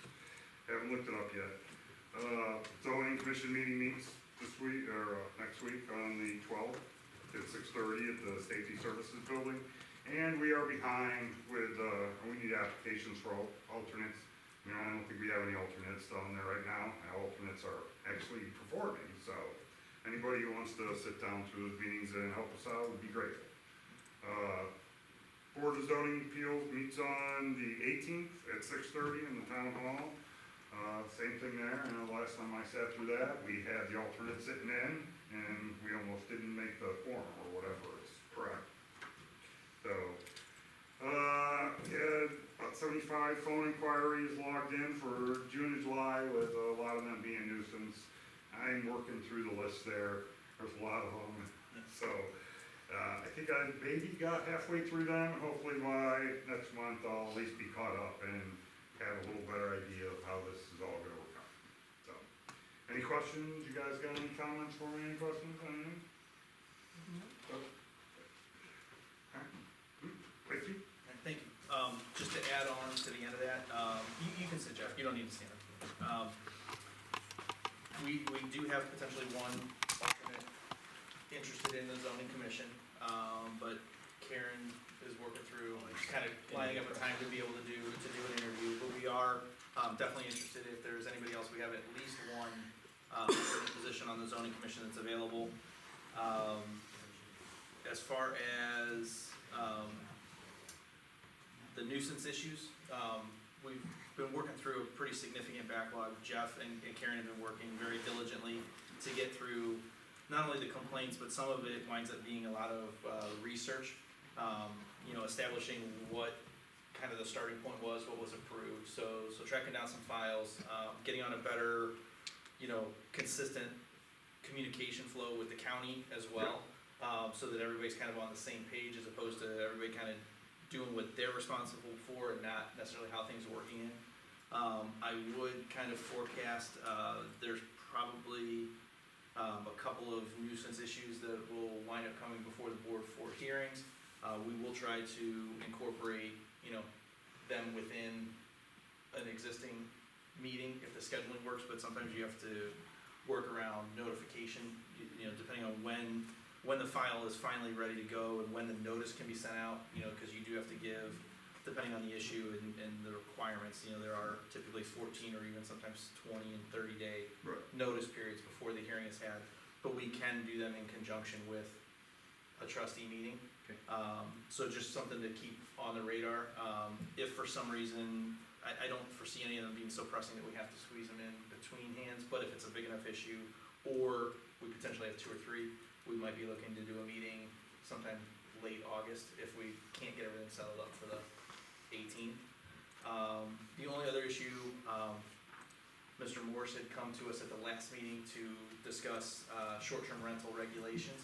Haven't looked it up yet. Zoning commission meeting meets this week, or next week on the 12th at 6:30 at the Safety Services Building. And we are behind with, we need applications for alternates. I don't think we have any alternates down there right now. Our alternates are actually performing, so anybody who wants to sit down through those meetings and help us out would be grateful. Board of Zoning Appeals meets on the 18th at 6:30 in the town hall. Same thing there, and the last time I sat through that, we had the alternate sitting in, and we almost didn't make the quorum or whatever is correct. So, we had about 75 phone inquiries logged in for June and July, with a lot of them being nuisance. I'm working through the list there, there's a lot of them, so, I think I maybe got halfway through them. Hopefully by next month I'll at least be caught up and have a little better idea of how this is all gonna work out. So, any questions? You guys got any comments for me? Any questions? Anything? Thank you. Thank you. Just to add on to the end of that, you can sit, Jeff, you don't need to stand up. We do have potentially one alternate interested in the zoning commission, but Karen is working through, kind of lining up a time to be able to do an interview, but we are, definitely interested. If there's anybody else, we have at least one, position on the zoning commission that's available. As far as, the nuisance issues, we've been working through a pretty significant backlog. Jeff and Karen have been working very diligently to get through not only the complaints, but some of it winds up being a lot of research, establishing what kind of the starting point was, what was approved. So tracking down some files, getting on a better, consistent communication flow with the county as well, so that everybody's kind of on the same page, as opposed to everybody kind of doing what they're responsible for and not necessarily how things are working in. I would kind of forecast, there's probably a couple of nuisance issues that will wind up coming before the board for hearings. We will try to incorporate, them within an existing meeting if the scheduling works, but sometimes you have to work around notification, depending on when the file is finally ready to go and when the notice can be sent out, cause you do have to give, depending on the issue and the requirements, there are typically 14 or even sometimes 20 and 30-day Right. notice periods before the hearing is had, but we can do them in conjunction with a trustee meeting. Okay. So just something to keep on the radar. If for some reason, I don't foresee any of them being so pressing that we have to squeeze them in between hands, but if it's a big enough issue, or we potentially have 2 or 3, we might be looking to do a meeting sometime late August if we can't get everything settled up for the 18th. The only other issue, Mr. Morse had come to us at the last meeting to discuss short-term rental regulations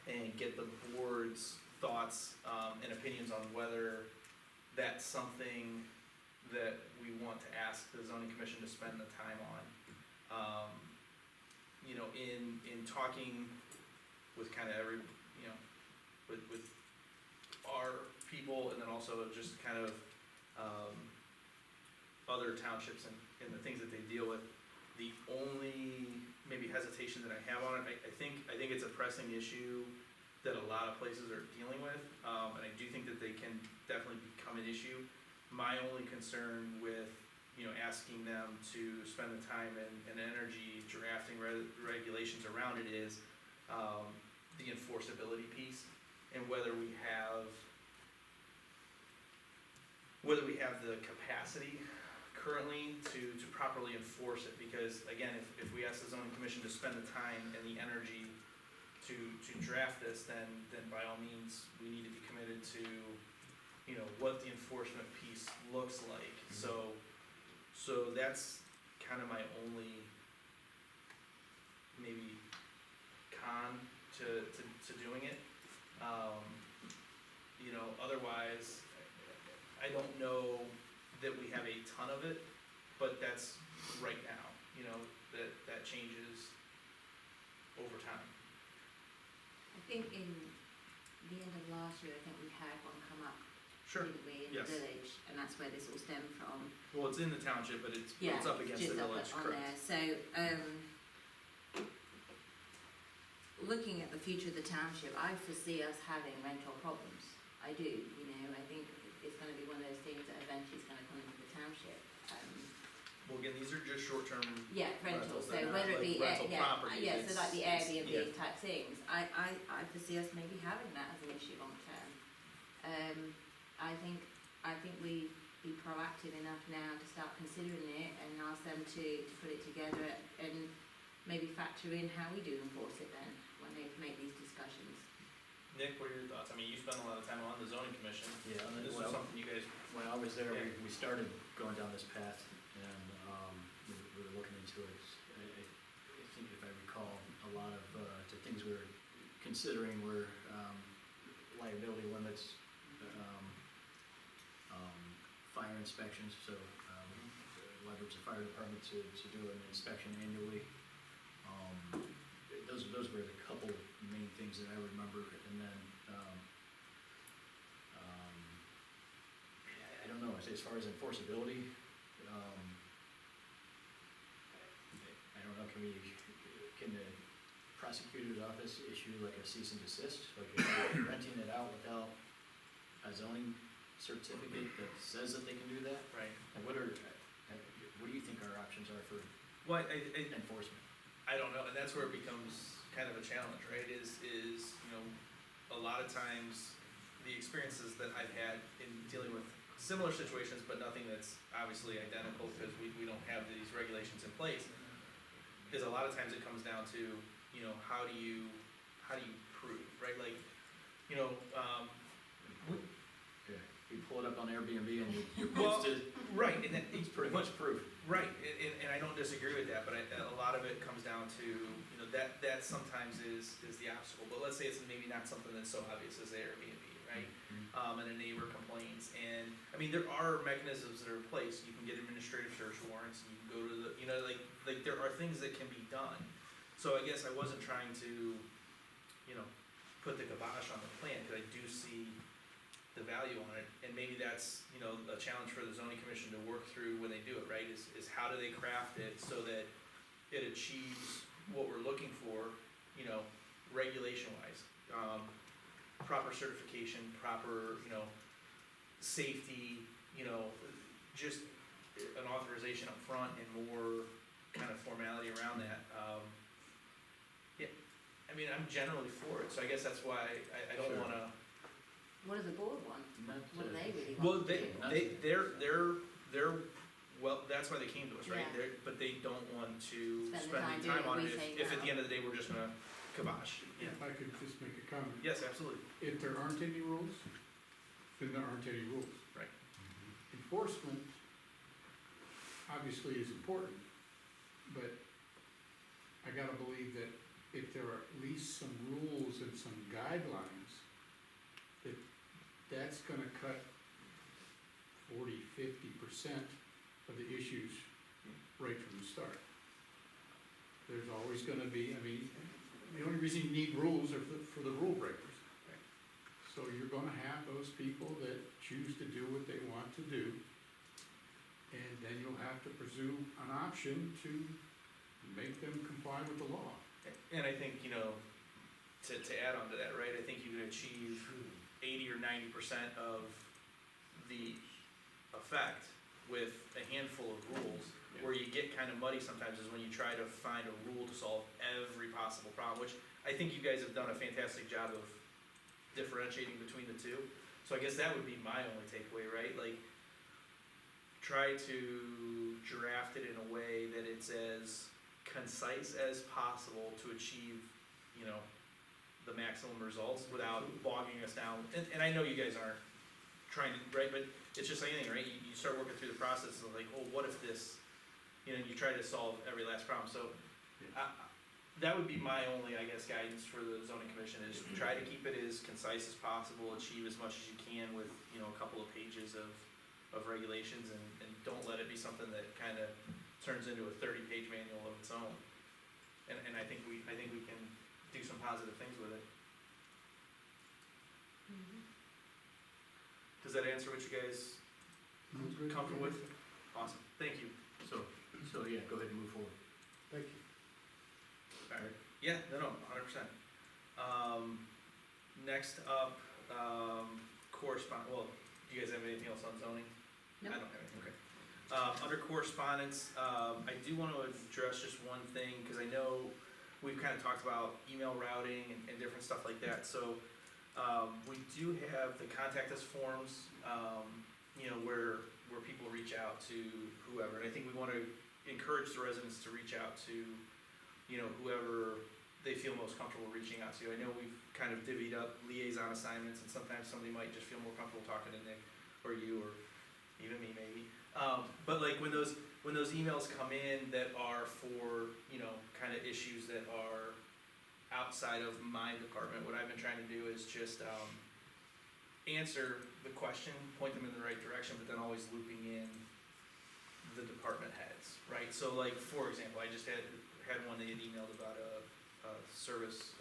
and get the board's thoughts and opinions on whether that's something that we want to ask the zoning commission to spend the time on. In talking with kind of every, with our people and then also just kind of other townships and the things that they deal with, the only maybe hesitation that I have on it, I think it's a pressing issue that a lot of places are dealing with, and I do think that they can definitely become an issue. My only concern with, asking them to spend the time and energy drafting regulations around it is the enforceability piece and whether we have the capacity currently to properly enforce it, because again, if we ask the zoning commission to spend the time and the energy to draft this, then by all means, we need to be committed to, what the enforcement piece looks like. So that's kind of my only maybe con to doing it. Otherwise, I don't know that we have a ton of it, but that's right now, that changes over time. I think in the end of last year, I think we had one come up, Sure. didn't we, in Yes. the village, and that's where this all stemmed from. Well, it's in the township, but it's up against the just up village, on correct? there. So, looking at the future of the township, I foresee us having rental problems. I do, I think it's gonna be one of those things that eventually is gonna come into the township. Well, again, these are just short-term, Yeah, rentals, Rentals, so they're not whether it like be, rental properties, yeah, so like the it's- Airbnb yeah. type things, I foresee us maybe having that as an issue long term. I think we be proactive enough now to start considering it and ask them to put it together and maybe factor in how we do enforce it then, when they make these discussions. Nick, what are your thoughts? I mean, you spend a lot of time on the zoning commission. Yeah, and This was something you guys, when I was there, Yeah. we started going down this path, and we were looking into it. I think if I recall, a lot of the things we were considering were liability limits, fire inspections, so leverage the fire department to do an inspection annually. Those were the couple main things that I remember, and then I don't know, as far as enforceability, I don't know, can the prosecutor's office issue like a cease and desist? Like if they're renting it out without a zoning certificate that says that they can do that? right? And what do you think our options are for Well, enforcement? I don't know, and that's where it becomes kind of a challenge, right? Is a lot of times the experiences that I've had in dealing with similar situations, but nothing that's obviously identical because we don't have these regulations in place, is a lot of times it comes down to, how do you prove, right? Like, You pull it up on Airbnb and you're Well, posted, right, and that, it's pretty much proof. right, and I don't disagree with that, but a lot of it comes down to, that sometimes is the obstacle. But let's say it's maybe not something that's so obvious as Airbnb, right? And a neighbor complains, and, I mean, there are mechanisms that are in place. You can get administrative search warrants, and you can go to the, like there are things that can be done. So I guess I wasn't trying to, you know, put the kibosh on the plan, cause I do see the value on it, and maybe that's, you know, a challenge for the zoning commission to work through when they do it, right, is how do they craft it so that it achieves what we're looking for, you know, regulation wise, proper certification, proper, you know, safety, you know, just an authorization up front and more kind of formality around that, yeah, I mean, I'm generally for it, so I guess that's why I don't Sure. wanna. What does the board want? Not, What do they really Well, want? they're, well, that's why they came to us, right? Yeah. But they don't want to Spend the spend time the time doing on it, it we say if at no. the end of the day, we're just gonna kibosh. Yeah. If I could just make a comment, Yes, absolutely. if there aren't any rules, then there aren't any rules. Right. Enforcement obviously is important, but I gotta believe that if there are at least some rules and some guidelines, that's gonna cut 40–50% of the issues right from the start. There's always gonna be, I mean, the only reason you need rules are for the rule breakers. Right. So you're gonna have those people that choose to do what they want to do, and then you'll have to pursue an option to make them comply with the law. And I think, you know, to add on to that, right, I think you can achieve 80 or 90% of the effect with a handful of rules. Where you get kind of muddy sometimes is when you try to find a rule to solve every possible problem, which I think you guys have done a fantastic job of differentiating between the two. So I guess that would be my only takeaway, right? Like, try to draft it in a way that it's as concise as possible to achieve, you know, the maximum results without bogging us down. And I know you guys aren't trying to, right, but it's just like anything, right? You start working through the process of like, oh, what if this, you know, you try to solve every last problem. So that would be my only, I guess, guidance for the zoning commission is try to keep it as concise as possible, achieve as much as you can with, you know, a couple of pages of regulations, and don't let it be something that kind of turns into a 30-page manual of its own. And I think we can do some positive things with it. Mhm. Does that answer what you guys comfortable with? Awesome, thank you. so yeah, go ahead and move forward. Thank you. Alright, yeah, no, 100%. Next up, well, do you guys have anything else on zoning? Nope. I don't have anything, okay. Under correspondence, I do wanna address just one thing, cause I know we've kinda talked about email routing and different stuff like that, so, we do have the contact us forms, you know, where people reach out to whoever, and I think we wanna encourage the residents to reach out to, you know, whoever they feel most comfortable reaching out to. I know we've kind of divvied up liaison assignments, and sometimes somebody might just feel more comfortable talking to Nick, or you, or even me maybe. But like when those emails come in that are for, you know, kind of issues that are outside of my department, what I've been trying to do is just, answer the question, point them in the right direction, but then always looping in the department heads, right? So like, for example, I just had one that had emailed about a service,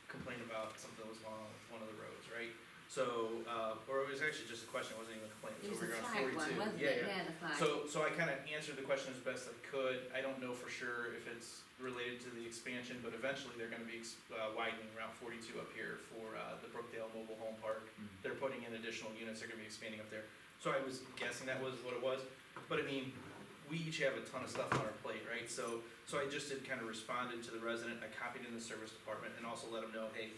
complaint about something that was going on with one of the roads, right? So, or it was actually just a question, it wasn't even a complaint, It so was we're a on flag 42. one, wasn't Yeah, it? yeah. Yeah, the flag. So I kind of answered the question as best I could. I don't know for sure if it's related to the expansion, but eventually they're gonna be widening Route 42 up here for the Brookdale Mobile Home Park. They're putting in additional units, they're gonna be expanding up there. So I was guessing that was what it was, but I mean, we each have a ton of stuff on our plate, right? So I just did kind of responded to the resident, I copied in the service department and also let them know, hey,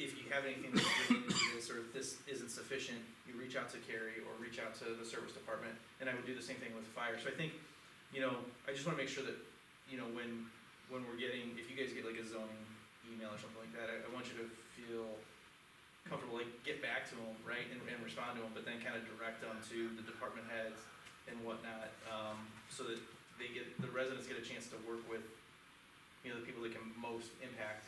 if you have anything that's related to this, or if this isn't sufficient, you reach out to Carrie or reach out to the service department, and I would do the same thing with fire. So I think, you know, I just wanna make sure that, you know, when we're getting, if you guys get like a zoning email or something like that, I want you to feel comfortable, like, get back to them, right, and respond to them, but then kind of direct them to the department heads and whatnot, so that the residents get a chance to work with, you know, the people that can most impact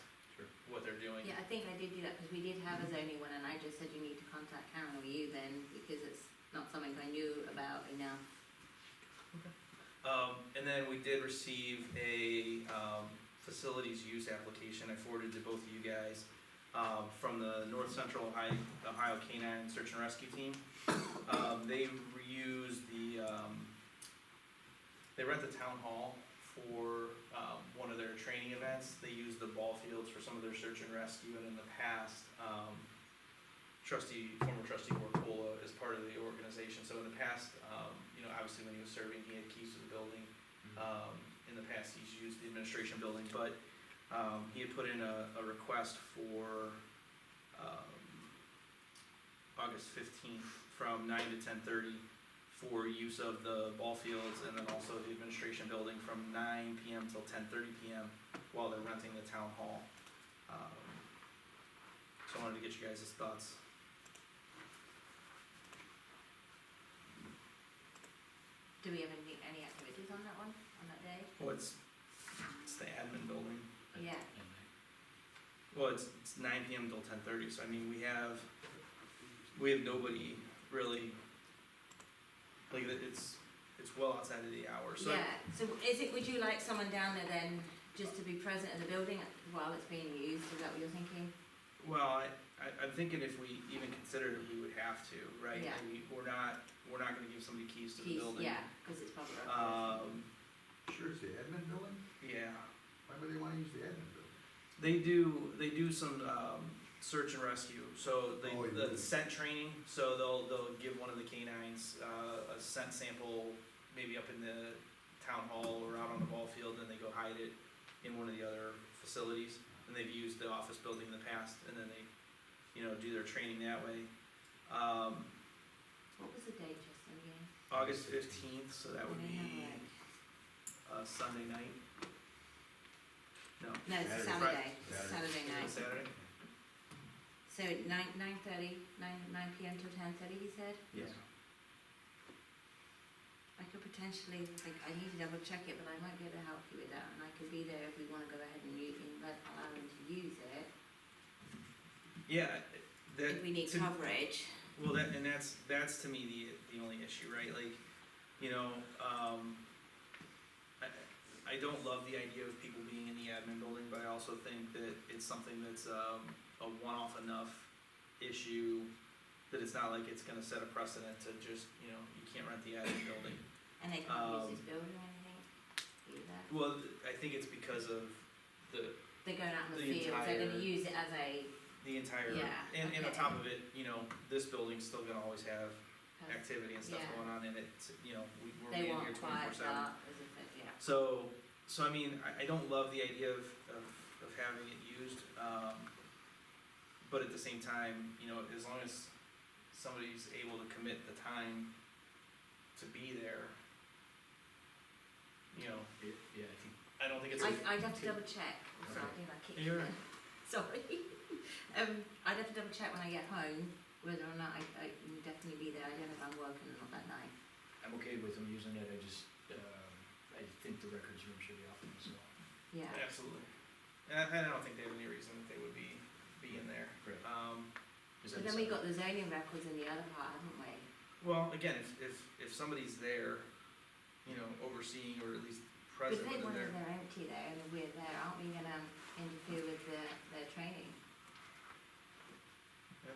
what they're doing. Yeah, I think I did do that because we did have a zoning one, and I just said you need to contact Karen or you then, because it's not something I knew about enough. And then we did receive a facilities use application I forwarded to both of you guys, from the North Central Ohio Canine Search and Rescue Team. They reuse they rent the town hall for, one of their training events. They use the ball fields for some of their search and rescue, and in the past, former trustee Warcola is part of the organization, so in the past, obviously when he was serving, he had keys to the building. In the past, he's used the administration building, but, he had put in a request for, August 15th from 9 to 10:30 for use of the ball fields, and then also the administration building from 9 PM till 10:30 PM while they're renting the town hall. So I wanted to get you guys' thoughts. Do we have any activities on that one, on that day? Well, it's the admin building. Yeah. Well, it's 9 PM till 10:30, so I mean, we have nobody really, like, it's well outside of the hour, so. Yeah, so would you like someone down there then, just to be present in the building while it's being used, is that what you're thinking? Well, I'm thinking if we even considered it, we would have to, right? Yeah. We're not gonna give somebody keys to the Keys, building. yeah, because it's public. Sure, it's the admin building? Yeah, Why would they wanna use the admin building? they do some, search and rescue, so Oh, the really? scent training, so they'll give one of the canines, a scent sample, maybe up in the town hall or out on the ball field, and they go hide it in one of the other facilities, and they've used the office building in the past, and then they, do their training that way. What was the date, Justin, again? August 15th, so that would I be have it. Sunday night. No, No, it's a Saturday. Saturday, Saturday. Saturday night. Saturday? So 9 PM till 10:30, he said? Yeah. I could potentially, I need to double check it, but I might be able to help you with that, and I could be there if we wanna go ahead and allow them to use it. Yeah, that. If we need to- coverage. Well, that's to me the only issue, right? Like, I don't love the idea of people being in the admin building, but I also think that it's something that's a one-off enough issue that it's not like it's gonna set a precedent to just, you can't rent the admin building. And they can't use this building or anything, either? Well, I think it's because of They're going out in the The fields, they're entire- gonna use it as a, the entire, Yeah, and on okay. top of it, this building's still gonna always have activity and stuff Yeah. going on in it, we're they in want here quiet 24/7. dark, as if it, yeah. So I mean, I don't love the idea of having it used, but at the same time, as long as somebody's able to commit the time to be there, Yeah, I think, I don't think it's. I'd have to double check, sorry, I think I kicked You're you right. there. Sorry. I'd have to double check when I get home, whether or not I can definitely be there, I don't know if I'm working or not that night. I'm okay with them using it, I just, I think the records room should be off them, so. Yeah, Absolutely, and I don't think they have any reason that they would be in there. Great. Is but that then we got the zoning records in the other part, haven't we? Well, again, if somebody's there, overseeing or at least But present they within want their. they're empty there and we're there, aren't we gonna interfere with their training?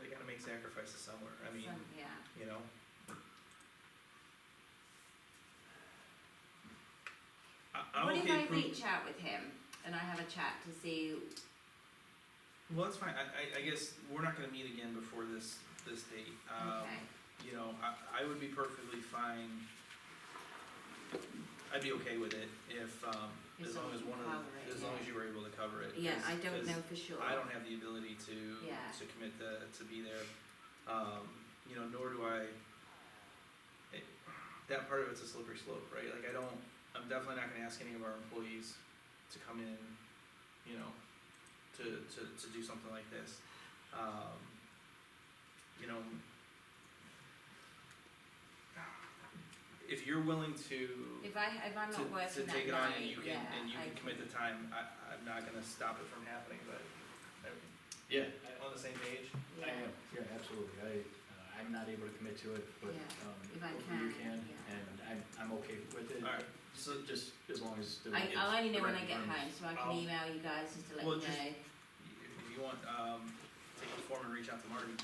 They gotta make sacrifices somewhere, I mean, Yeah, I'm what if okay I appro- reach out with him and I have a chat to see, Well, that's fine, I guess we're not gonna meet again before this date. okay, I would be perfectly fine, I'd be okay with it if, If as long as someone one can of, cover it, as long yeah. as you were able to cover it. yeah, 'cause- I don't 'cause know for sure. I don't have the ability to Yeah. commit to be there, nor do I. That part of it's a slippery slope, right? Like I'm definitely not gonna ask any of our employees to come in, to do something like this. If you're willing to. If I'm not working To that take it on and night, you can, yeah, and you I can commit the time, I'm not gonna stop it from happening, but, Yeah, on the same page? I Yeah, am, yeah, absolutely, I'm not able to commit to it, but, Yeah, if I hopefully you can, can, yeah. and I'm okay with it. Alright, So just as long as. the- I'll only know when I Right, get right. home, so I can I'll- email you guys just to let Well, you just- know. If you want, take the form and reach out to Marty,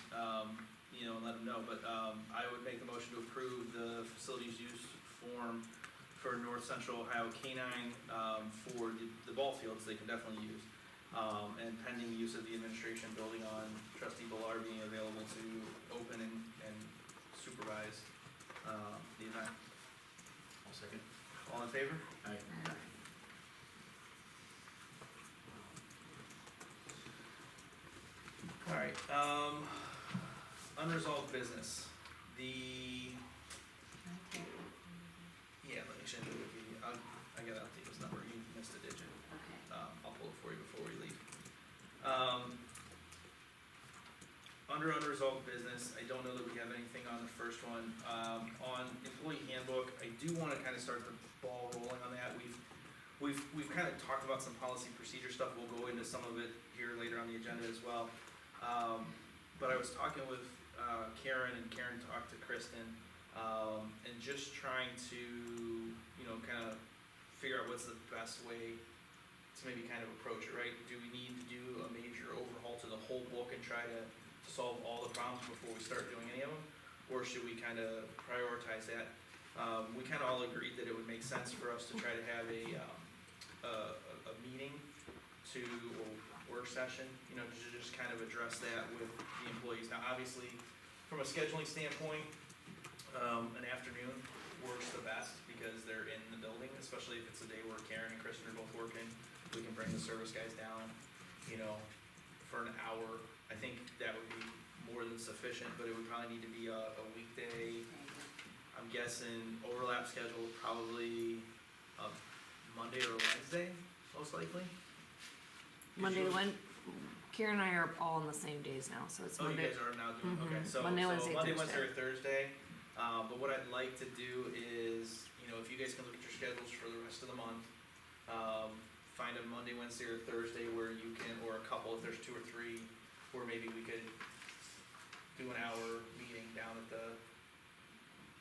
you know, and let him know, but, I would make the motion to approve the facilities use form for North Central Ohio Canine, for the ball fields, they can definitely use. And pending use of the administration building on trustee Villar being available to open and supervise, the event. I'll second. All in favor? Aye. Alright, unresolved business, Okay. yeah, let me check it with you, I gotta update this number, you missed a digit, Okay. I'll pull it for you before we leave. Under unresolved business, I don't know that we have anything on the first one, on employee handbook, I do wanna kinda start the ball rolling on that, we've kinda talked about some policy procedure stuff, we'll go into some of it here later on the agenda as well. But I was talking with, Karen, and Karen talked to Kristen, and just trying to, you know, kind of figure out what's the best way to maybe kind of approach it, right? Do we need to do a major overhaul to the whole book and try to solve all the problems before we start doing any of them? Or should we kind of prioritize that? We kind of all agreed that it would make sense for us to try to have a meeting to, or work session, you know, to just kind of address that with the employees. Now, obviously, from a scheduling standpoint, an afternoon works the best because they're in the building, especially if it's a day where Karen and Kristen are both working. We can bring the service guys down, you know, for an hour. I think that would be more than sufficient, but it would probably need to be a weekday. I'm guessing overlap schedule, probably a Monday or Wednesday, most likely. Monday to Karen and I are all on the same days now, so it's Oh, you Monday. guys are now doing, okay, Mhm. so, Monday, Wednesday, Monday, Thursday. Wednesday, or Thursday. But what I'd like to do is, you know, if you guys can look at your schedules for the rest of the month, find a Monday, Wednesday, or Thursday where you can, or a couple, if there's two or three, where maybe we could do an hour meeting down at the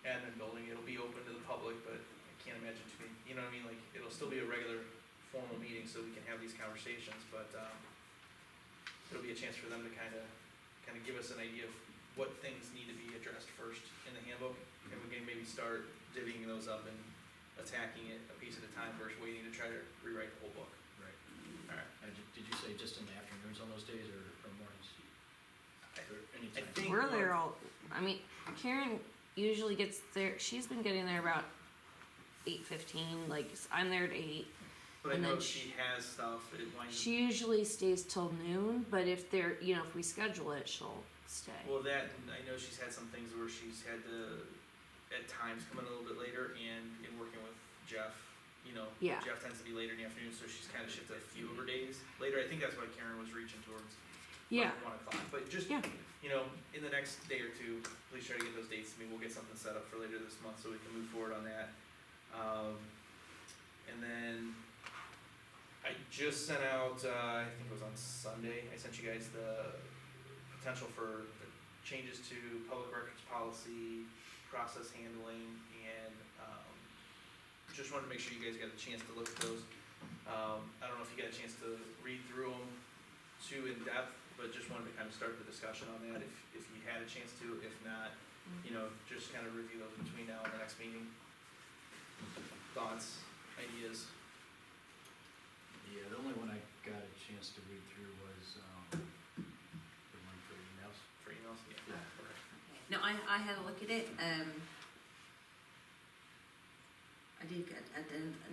admin building. It'll be open to the public, but I can't imagine to be, you know what I mean, like, it'll still be a regular formal meeting so we can have these conversations, but, it'll be a chance for them to kinda give us an idea of what things need to be addressed first in the handbook, and we can maybe start divvying those up and attacking it a piece at a time versus waiting to try to rewrite the whole book. Right. Alright. Did you say just in the afternoons on those days or mornings? Or I anytime? think We're there what- all, I mean, Karen usually gets there, she's been getting there about 8:15, like, I'm there at 8. But I and know then if she has stuff, it winds up. She usually stays till noon, but if they're, you know, if we schedule it, she'll stay. Well, that, and I know she's had some things where she's had to, at times, come in a little bit later, and in working with Jeff, you know, Yeah. Jeff tends to be later in the afternoon, so she's kinda shifted a few of her days later. I think that's why Karen was reaching towards Yeah, 1 o'clock, but just, Yeah. you know, in the next day or two, please try to get those dates to me. We'll get something set up for later this month so we can move forward on that. And then I just sent out, I think it was on Sunday, I sent you guys the potential for the changes to public records policy, process handling, and, just wanted to make sure you guys got a chance to look at those. I don't know if you got a chance to read through them too in depth, but just wanted to kind of start the discussion on that if you had a chance to. If not, you know, just kind of review those between now and the next meeting. Thoughts, ideas? Yeah, the only one I got a chance to read through was, the one for emails. For emails? Yeah. Yeah. Okay. No, I had a look at it, I did get,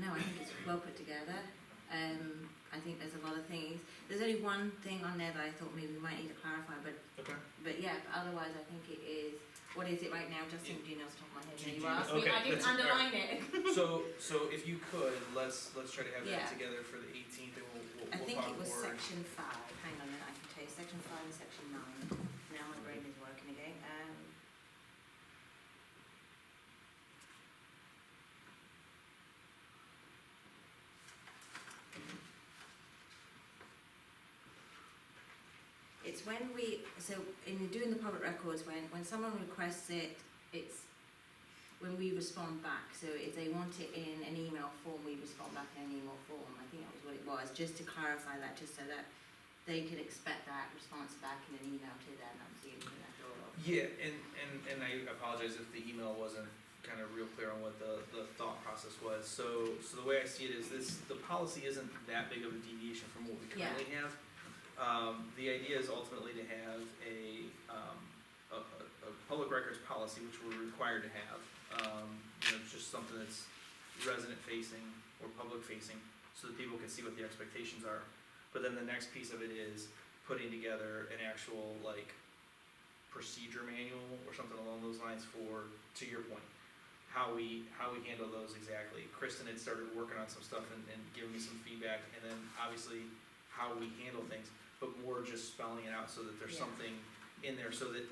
no, I think it's well put together. I think there's a lot of things, there's only one thing on there that I thought maybe we might need to clarify, Okay. but yeah, otherwise I think it is, what is it right now, Justin, do you know off the top of my head? Do No, you- you asked me, okay, I didn't that's- underline it. So if you could, let's try to have Yeah. that together for the 18th, and I we'll think talk it was more. section 5, hang on a minute, I can tell you, section 5 and section 9, now my brain is working again, it's when we, so in doing the public records, when someone requests it, it's when we respond back, so if they want it in an email form, we respond back in an email form, I think that was what it was, just to clarify that, just so that they could expect that response back in an email to them, I'm assuming that's all. Yeah, and I apologize if the email wasn't kind of real clear on what the thought process was. So the way I see it is the policy isn't that big of a deviation from what we Yeah. currently have. The idea is ultimately to have a public records policy, which we're required to have. Just something that's resident facing or public facing, so that people can see what the expectations are. But then the next piece of it is putting together an actual, like, procedure manual or something along those lines for, to your point, how we handle those exactly. Kristen had started working on some stuff and giving me some feedback, and then obviously how we handle things, but more just spelling it out so that there's Yeah. something in there, so that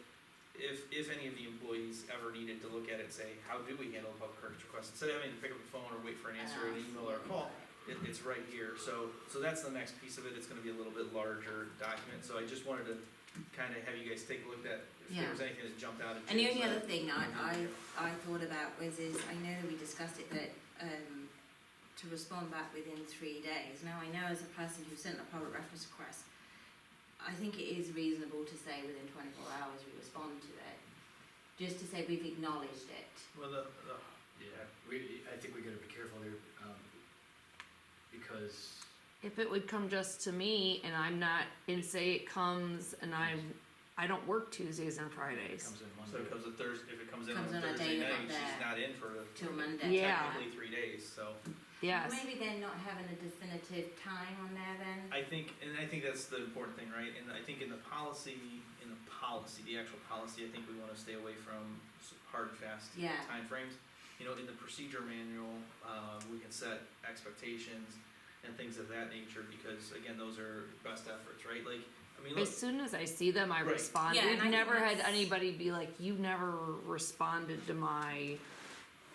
if any of the employees ever needed to look at it and say, how do we handle public records requests, instead of having to pick up the phone or wait for an answer, or an email or a call, it's right here. So that's the next piece of it. It's gonna be a little bit larger document, so I just wanted to kind of have you guys take a look at if there was anything that jumped out at you. And the only So- other thing I thought about was, I know we discussed it, that, to respond back within 3 days. Now, I know as a person who sent a public reference request, I think it is reasonable to say within 24 hours we respond to it, just to say we've acknowledged it. Well, Yeah, I think we gotta be careful there, because, If it would come just to me and I'm not, and say it comes and I don't work Tuesdays and it Fridays. comes in so Monday. it comes a Thursday, if it comes in Comes on on a day Thursday you're night, not she's there. not in for Till Monday. Yeah. technically 3 days, so. Yes. Maybe they're not having a definitive time on there then? I think that's the important thing, right? And I think in the policy, the actual policy, I think we wanna stay away from hard and fast Yeah. timeframes. In the procedure manual, we can set expectations and things of that nature, because again, those are best efforts, right? Like, I mean, look, As soon as I see them, I Right. respond. Yeah, and I We've think never had that's- anybody be like, you never responded to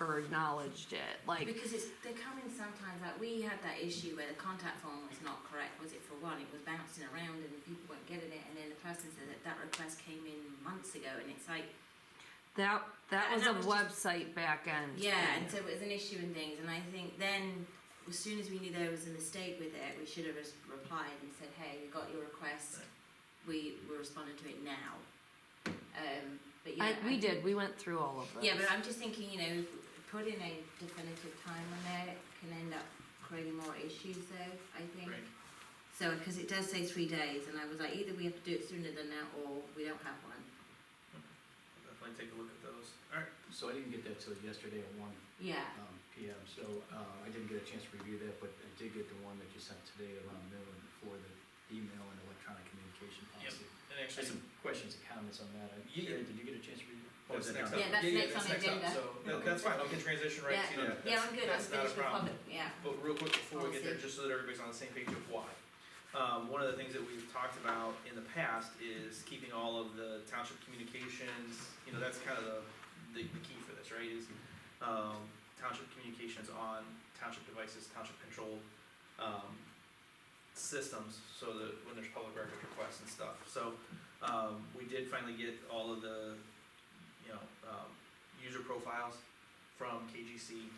or acknowledged it, like, Because they're coming sometimes, like, we had that issue where the contact form was not correct, was it for one, it was bouncing around and people weren't getting it, and then the person said that request came in months ago, and it's like, that And was a that was just- website back end. yeah, and so it was an issue and things, and I think then, as soon as we knew there was a mistake with it, we should have replied and said, hey, we got your request, we're responding to it now. But yeah. We did, we went through all of those. Yeah, but I'm just thinking, putting a definitive time on there can end up creating more issues though, I think. right, So, because it does say 3 days, and I was like, either we have to do it sooner than that, or we don't have one. I'll definitely take a look at those. Alright, So I didn't get that till yesterday at 1 Yeah, PM, so I didn't get a chance to review that, but I did get the one that you sent today around noon for the email and electronic communication Yep. policy. and I actually, had some questions and comments on that. Yeah. Did you get a chance to review? that's Was that next done? up. Yeah, that's next on the agenda. So, that's fine, I can transition right to that. yeah, I'm good, I'm That's not a finished with problem. public, yeah. But real quick before we get there, Policy. just so that everybody's on the same page of why. One of the things that we've talked about in the past is keeping all of the township communications, that's kind of the key for this, right? Is township communications on township devices, township controlled systems, so that when there's public records requests and stuff. So we did finally get all of the user profiles from KGC,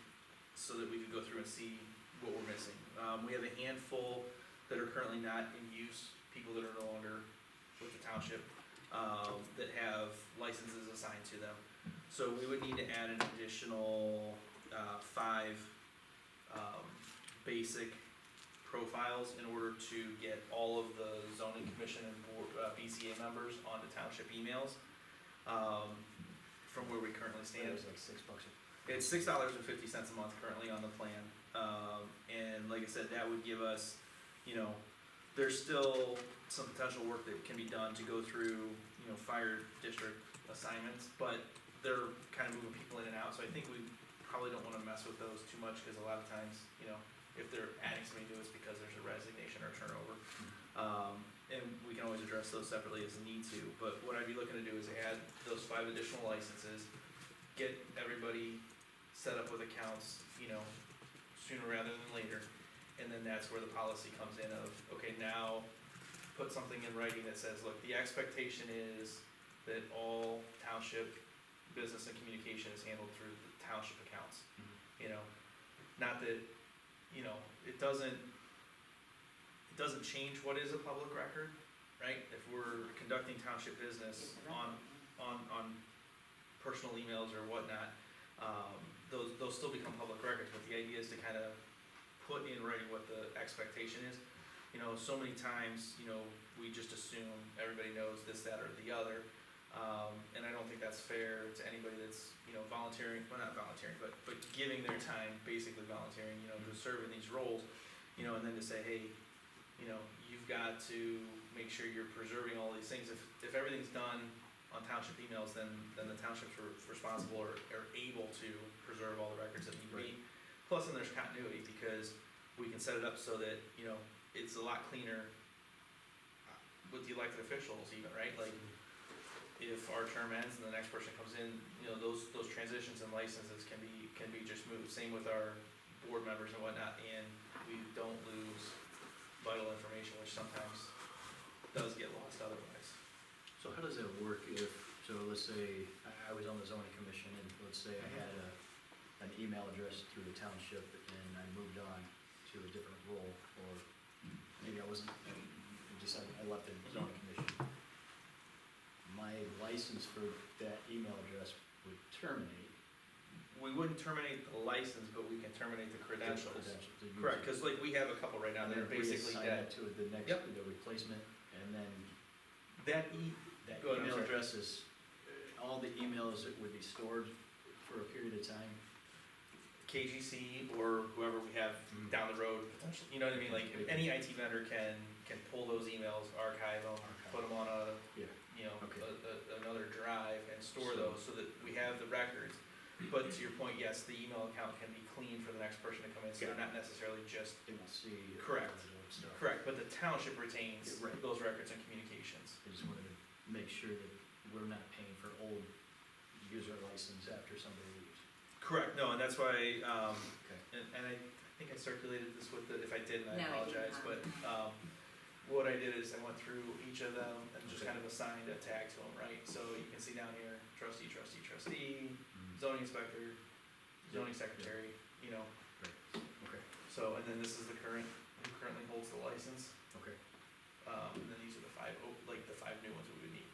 so that we could go through and see what we're missing. We have a handful that are currently not in use, people that are no longer with the township, that have licenses assigned to them. So we would need to add an additional 5 basic profiles in order to get all of the zoning commission and board, BCA members onto township emails, from where we currently It stand. was like $6. It's $6.50 a month currently on the plan, and like I said, that would give us, there's still some potential work that can be done to go through, fire district assignments, but they're kind of moving people in and out, so I think we probably don't wanna mess with those too much, cause a lot of times, if they're adding somebody to it, it's because there's a resignation or turnover. And we can always address those separately as a need to, but what I'd be looking to do is add those 5 additional licenses, get everybody set up with accounts, sooner rather than later. And then that's where the policy comes in of, okay, now put something in writing that says, look, the expectation is that all township business and communication is handled through the township accounts. Mhm. You know, not that, you know, it doesn't change what is a public record, right? If we're conducting township business on personal emails or whatnot, those still become public records, but the idea is to kind of put in writing what the expectation is. You know, so many times, you know, we just assume everybody knows this, that, or the other, and I don't think that's fair to anybody that's, you know, volunteering, well, not volunteering, but giving their time, basically volunteering, you know, to serve in these roles, you know, and then to say, hey, you know, you've got to make sure you're preserving all these things. If everything's done on township emails, then the township's responsible or able to preserve all the records that need to be. Plus, then there's continuity, because we can set it up so that, you know, it's a lot cleaner with the elected officials even, right? Like, if our term ends and the next person comes in, you know, those transitions and licenses can be just moved. Same with our board members and whatnot, and we don't lose vital information, which sometimes does get lost otherwise. So how does that work if, so let's say I was on the zoning commission and let's say I had an email address through the township and I moved on to a different role, or maybe I wasn't, I left the zoning commission. My license for that email address would terminate. We wouldn't terminate the license, but we can terminate the credentials. The user. Correct, cause like we have a couple right now And that then are basically reassign dead. that to the next, Yep. the replacement, and then That that Go ahead, I'm email sorry. address is, all the emails that would be stored for a period of time. KGC or whoever we have Mhm. down the road, potentially, you know what I mean, like, any IT vendor can pull those emails, archive them, put them on a, Yeah. you know, Okay. another drive and store So- those so that we have the records. But to your point, yes, the email account can be clean for the next person to come in, so they're not necessarily just, They will see. Correct. all that stuff. correct, but the township retains Yeah, right. those records and communications. I just wanted to make sure that we're not paying for old user license after somebody leaves. Correct, no, and that's why, Okay. and I think I circulated this with the, if I didn't, I No, you apologize, but, haven't. what I did is I went through each of them and just Okay. kind of assigned a tag to them, right? So you can see down here, trustee, trustee, trustee, Mhm. zoning inspector, zoning secretary, you know, Okay, so, and then this is the current, who currently holds the license. okay. And then these are the five, like the five new ones we would need.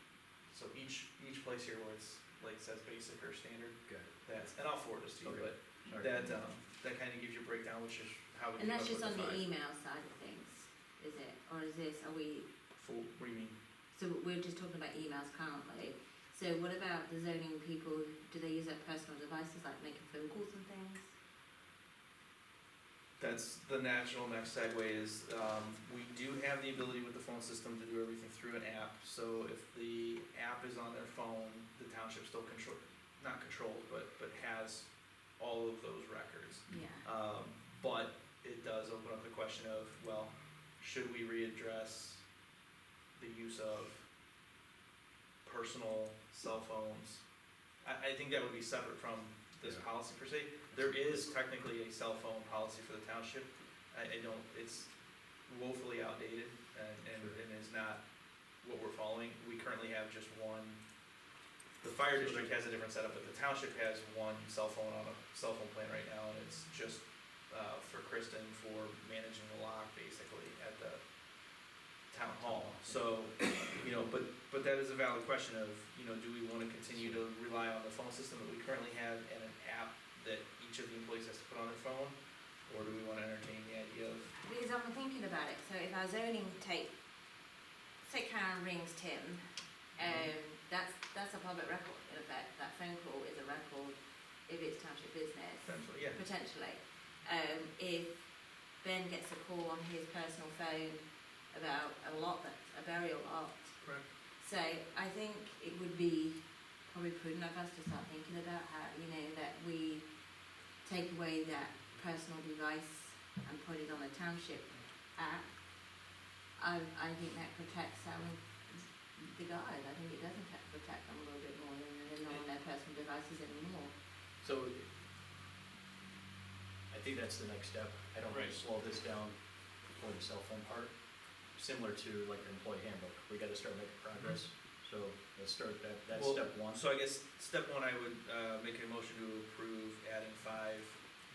So each place here where it's, like, says basic or standard, Got it. that's, and I'll forward this to you, Okay. but All right. that kind of gives you a breakdown, which is how we And came up that's with just on the the five. email side of things, is it? Or is this, are we, Full, what do you mean? so we're just talking about emails currently. So what about the zoning people, do they use their personal devices, like making phone calls and things? That's the natural next segue is, we do have the ability with the phone system to do everything through an app. So if the app is on their phone, the township still not controls, but has all of those records. Yeah. But it does open up the question of, well, should we readdress the use of personal cell phones? I think that would be separate from this Yeah. policy per se. There is technically a cell phone policy for the township. I don't, it's woefully outdated and is not what we're following. We currently have just one. The fire district has a different setup, but the township has one cell phone on a cell phone plan right now, and it's just, for Kristen for managing the lock basically at the town hall. So, you know, but that is a valid question of, you know, do we wanna continue to rely on the phone system that we currently have and an app that each of the employees has to put on their phone? Or do we wanna entertain the idea of, Because I'm thinking about it, so if our zoning tape, say Karen rings Tim, that's a public record in effect, that phone call is a record if it's township business, potentially, yeah, potentially. If Ben gets a call on his personal phone about a burial lot, correct. so I think it would be probably prudent of us to start thinking about how, you know, that we take away that personal device and put it on a township app. I think that protects the guys, I think it does protect them a little bit more than they're not on their personal devices anymore. So, I think that's the next step. I don't want Right. to slow this down for the cell phone part. Similar to like an employee handbook, we gotta start making progress. So So let's start that's Well, step one. So I guess step one, I would, make a motion to approve adding 5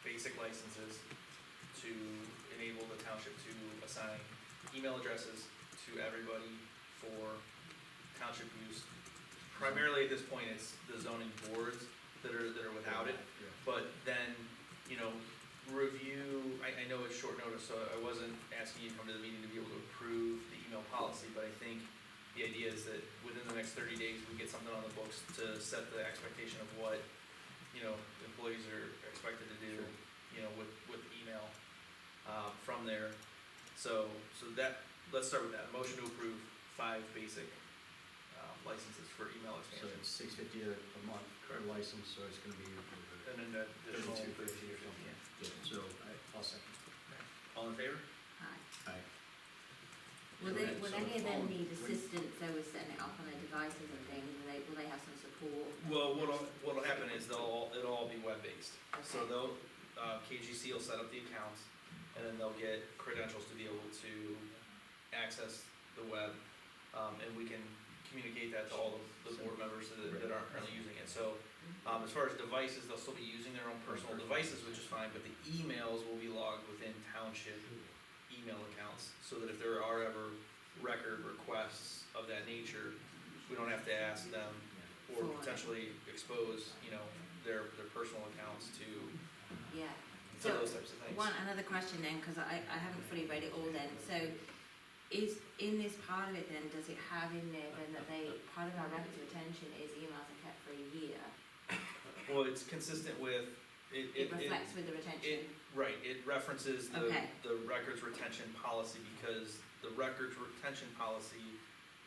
basic licenses to enable the township to assign email addresses to everybody for township use. Primarily at this point, it's the zoning boards that are without it, Yeah. but then, you know, review, I know it's short notice, so I wasn't asking you to come to the meeting to be able to approve the email policy, but I think the idea is that within the next 30 days, we get something on the books to set the expectation of what, you know, employees are expected to do, Sure. you know, with email, from there. So that, let's start with that, motion to approve 5 basic, licenses for email So expansion. it's $650 a month per license, so it's gonna be. And then that additional 32.50 or 50, something. yeah. Yeah, so I'll second. All in favor? Hi. Aye. Will Correct, will so any of them phone- need assistance, so we're setting it up on their devices and things, will they have some support? Well, what'll happen is it'll all be web-based. So Okay. they'll, KGC will set up the accounts, and then they'll get credentials to be able to access the web. And we can communicate that to all the board members that aren't currently using it. So, as far as devices, they'll still be using their own personal devices, which is fine, but the emails will be logged within township email accounts, so that if there are ever record requests of that nature, we don't have to ask them or For it. potentially expose, you know, their personal accounts to Yeah. those types of things. Another question then, because I haven't fully read it all then, so is, in this part of it then, does it have in there then that part of our records retention is emails are kept for a year? Well, it's consistent with, It reflects with the retention? right, it references Okay. the records retention policy, because the records retention policy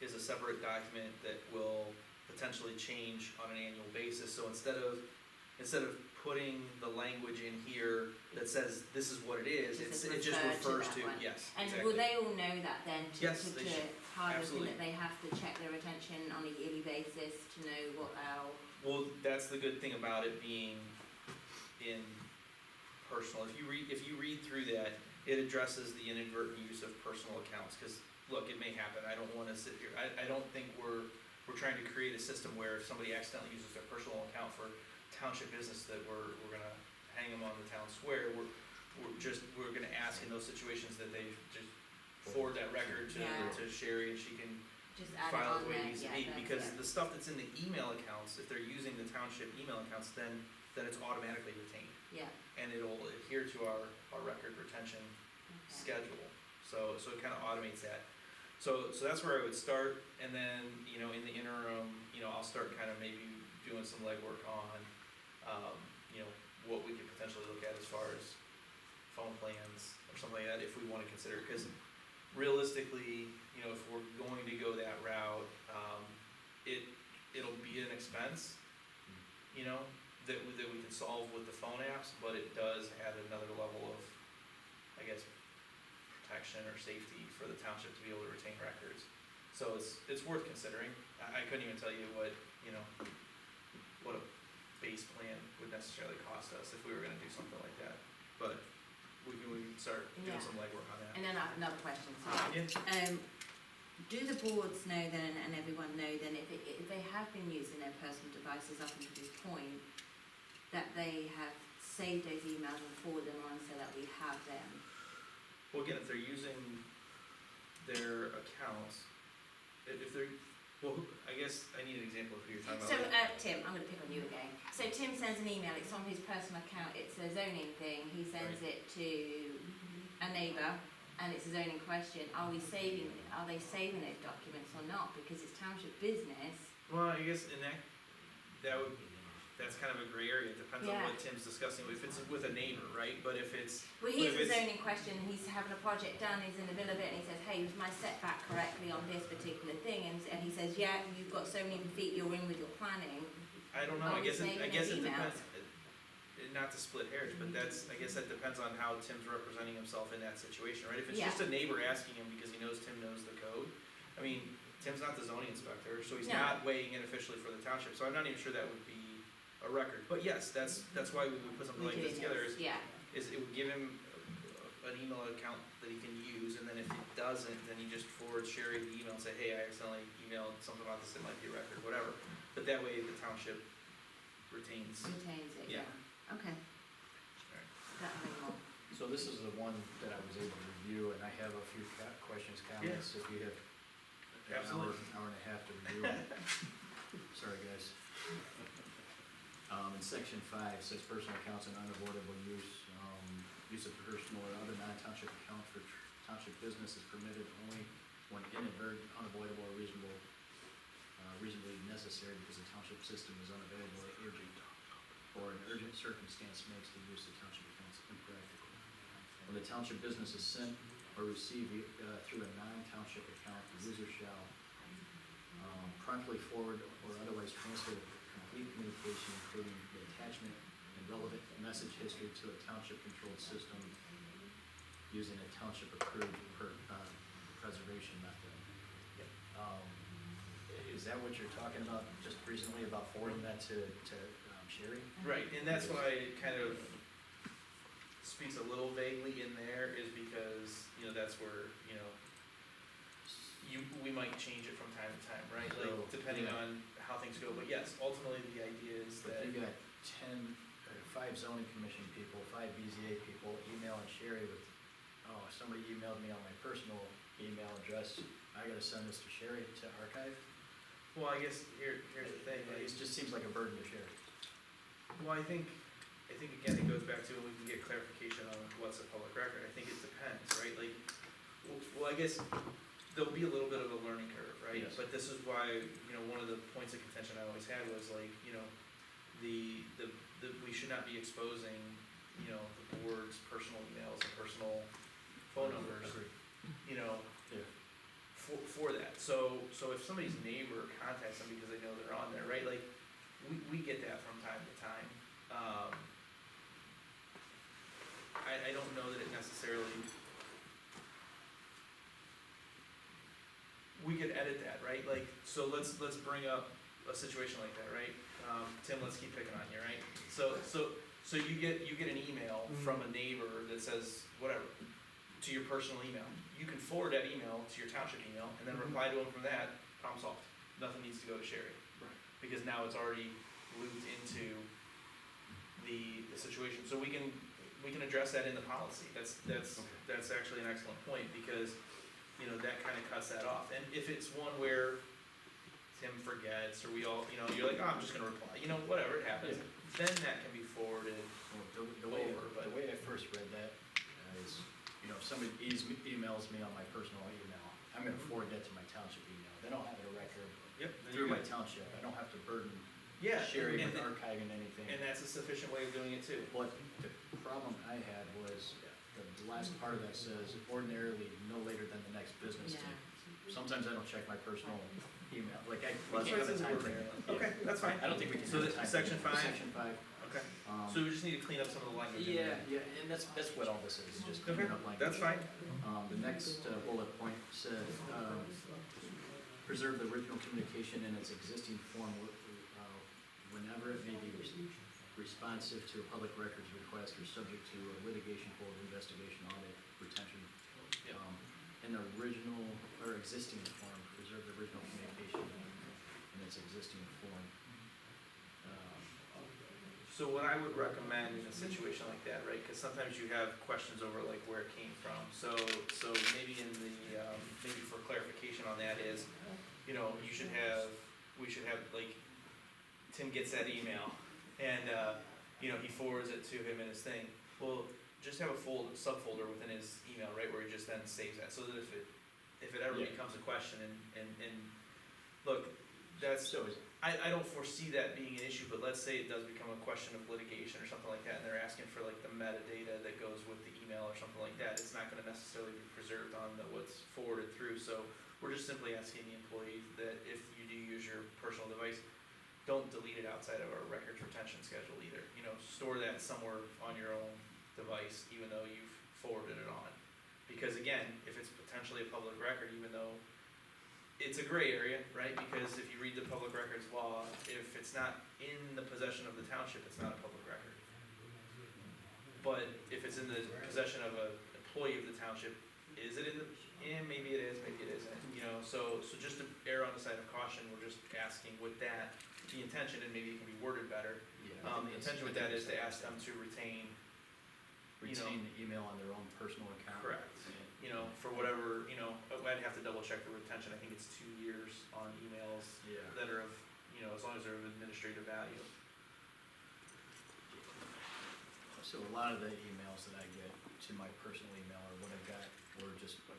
is a separate document that will potentially change on an annual basis. So instead of putting the language in here that says this is what it is, Just it just refer to refers that to, one. yes, And exactly. will they all know that then, Yes, they should. part of it, Absolutely. that they have to check their retention on a yearly basis to know what our, Well, that's the good thing about it being in personal. If you read through that, it addresses the inadvertent use of personal accounts, because, look, it may happen, I don't wanna sit here, I don't think we're trying to create a system where if somebody accidentally uses their personal account for township business, that we're gonna hang them on the town square. We're gonna ask in those situations that they just forward that record Yeah. to Sherry, and she can just add it file on the way there, it needs to yeah, be, that's because it. the stuff that's in the email accounts, if they're using the township email accounts, then it's automatically retained, Yeah, and it'll adhere to our record retention okay. schedule, so it kinda automates that. So that's where I would start, and then, you know, in the interim, you know, I'll start kinda maybe doing some legwork on, you know, what we could potentially look at as far as phone plans, or something like that, if we wanna consider, cause realistically, you know, if we're going to go that route, it'll be an expense, you know, that we can solve with the phone apps, but it does add another level of, I guess, protection or safety for the township to be able to retain records. So it's worth considering. I couldn't even tell you what, you know, what a base plan would necessarily cost us if we were gonna do something like that, but we can start doing Yeah. some legwork on that. And then I have another question, sorry. Yeah. Do the boards know then, and everyone know then, if they have been using their personal devices up until this point, that they have saved those emails and forwarded them on so that we have them? Well, again, if they're using their accounts, if they're, well, I guess I need an example of who you're talking So, about. Tim, I'm gonna pick on you again. So Tim sends an email, it's on his personal account, it's a zoning thing, he sends it to a neighbour, and it's a zoning question, are they saving those documents or not? Because it's township business. Well, I guess in that's kind of a gray area, it depends on Yeah. what Tim's discussing, if it's with a neighbor, right, but if it's, Well, But here's if a it's- zoning question, he's having a project done, he's in the middle of it, and he says, hey, was my setback correctly on this particular thing? And he says, yeah, you've got so many feet you're in with your planning. I don't know, Are I we guess saving it those depends. emails? Not to split hairs, but I guess that depends on how Tim's representing himself in that situation, right? If it's Yeah. just a neighbor asking him because he knows Tim knows the code, I mean, Tim's not the zoning inspector, so he's No. not weighing in officially for the township, so I'm not even sure that would be a record. But yes, that's why we would put something We're like this doing together, Yeah, is it would give him an email account that he can use, and then if it does doesn't, then you just forward Sherry the email and say, hey, I accidentally emailed something about this, it might be a record, whatever. But that way the township retains. Contains it, Yeah. yeah, okay. That minimal. So this is the one that I was able to review, and I have a few questions, comments, if you have an hour, Absolutely. hour and a half to review. Sorry, guys. In section 5, says personal accounts and unavoidable use, use of personal or other non-township account for township business is permitted only when inadvertent, unavoidable, or reasonably necessary because the township system is unavailable or urgent, or an urgent circumstance makes the use of township accounts impractical. When the township business is sent or received through a non-township account, the user shall promptly forward or otherwise transfer the complete communication, including the attachment and relevant message history, to a township-controlled system using a township-approved preservation method. Is that what you're talking about just recently, about forwarding that to Sherry? Right, and that's why it kind of speaks a little vaguely in there, is because, you know, that's where, you know, we might change it from time to time, right? Like, So, depending yeah. on how things go, but yes, ultimately the idea is But that. you got 5 zoning commission people, 5 BZA people emailing Sherry with, oh, somebody emailed me on my personal email address, I gotta send this to Sherry to archive? Well, I guess here's the thing, like, It just seems like a burden to Sherry. well, I think again, it goes back to when we can get clarification on what's a public record. I think it depends, right? Like, well, I guess there'll be a little bit of a learning curve, right? Yes. But this is why, you know, one of the points of contention I always had was like, you know, the we should not be exposing, you know, the board's personal emails and personal phone numbers, Agreed. you know, Yeah. for that. So if somebody's neighbor contacts them because they know they're on there, right? Like, we get that from time to time. I don't know that it necessarily, we could edit that, right? Like, so let's bring up a situation like that, right? Tim, let's keep picking on you, right? So you get an email from a neighbor that says whatever to your personal email. You can forward that email to your township email and then reply to them from that. Problem solved. Nothing needs to go to Sherry. Right. Because now it's already looped into the situation. So we can address that in the policy. That's actually an excellent point, because, you know, that kind of cuts that off. And if it's one where Tim forgets, or we all, you know, you're like, oh, I'm just gonna reply, you know, whatever, it happens, then that can be forwarded. Well, the way I first read that is, you know, if somebody emails me on my personal email, I'm gonna forward that to my township email. Then I'll have it a record Yep. through my township. I don't have to burden Yeah, Sherry and, with archiving anything. and that's a sufficient way of doing it too. But the problem I had was, the last part of that says ordinarily no later than the next business Yeah. day. Sometimes I don't check my personal email, like Well, we that's can't why have a it says time ordinarily. frame. Okay, that's fine. I don't think we can So have a the- time section frame. 5? Section 5. Okay, so we just need to clean up some of the language. in there. Yeah, and that's what all this is, just Okay, cleaning up language. that's fine. The next bullet point said, preserve the original communication in its existing form whenever it may be responsive to a public records request or subject to a litigation, hold, investigation, audit, retention. Yep. In the original or existing form, preserve the original communication in its existing form. So what I would recommend in a situation like that, right, because sometimes you have questions over like where it came from. So maybe in the, maybe for clarification on that is, you know, we should have, like, Tim gets that email and, you know, he forwards it to him in his thing. Well, just have a subfolder within his email, right, where he just then saves that, so that if it ever Yeah. becomes a question and look, that's, So is, I don't foresee that being an issue, but let's say it does become a question of litigation or something like that, and they're asking for like the metadata that goes with the email or something like that, it's not gonna necessarily be preserved on what's forwarded through, so we're just simply asking the employee that if you do use your personal device, don't delete it outside of our records retention schedule either, you know, store that somewhere on your own device, even though you've forwarded it on. Because again, if it's potentially a public record, even though it's a gray area, right? Because if you read the public records law, if it's not in the possession of the township, it's not a public record. But if it's in the possession of an employee of the township, is it in the, maybe caution, we're just asking with that, the intention, and maybe it can be worded better. Yeah, The intention with that is to ask them to retain, retain the email on their own personal account. correct, for whatever, I'd have to double check the retention, I think it's 2 years on emails Yeah. that are of, as long as they're of administrative value. So a lot of the emails that I get to my personal email or what I got were just like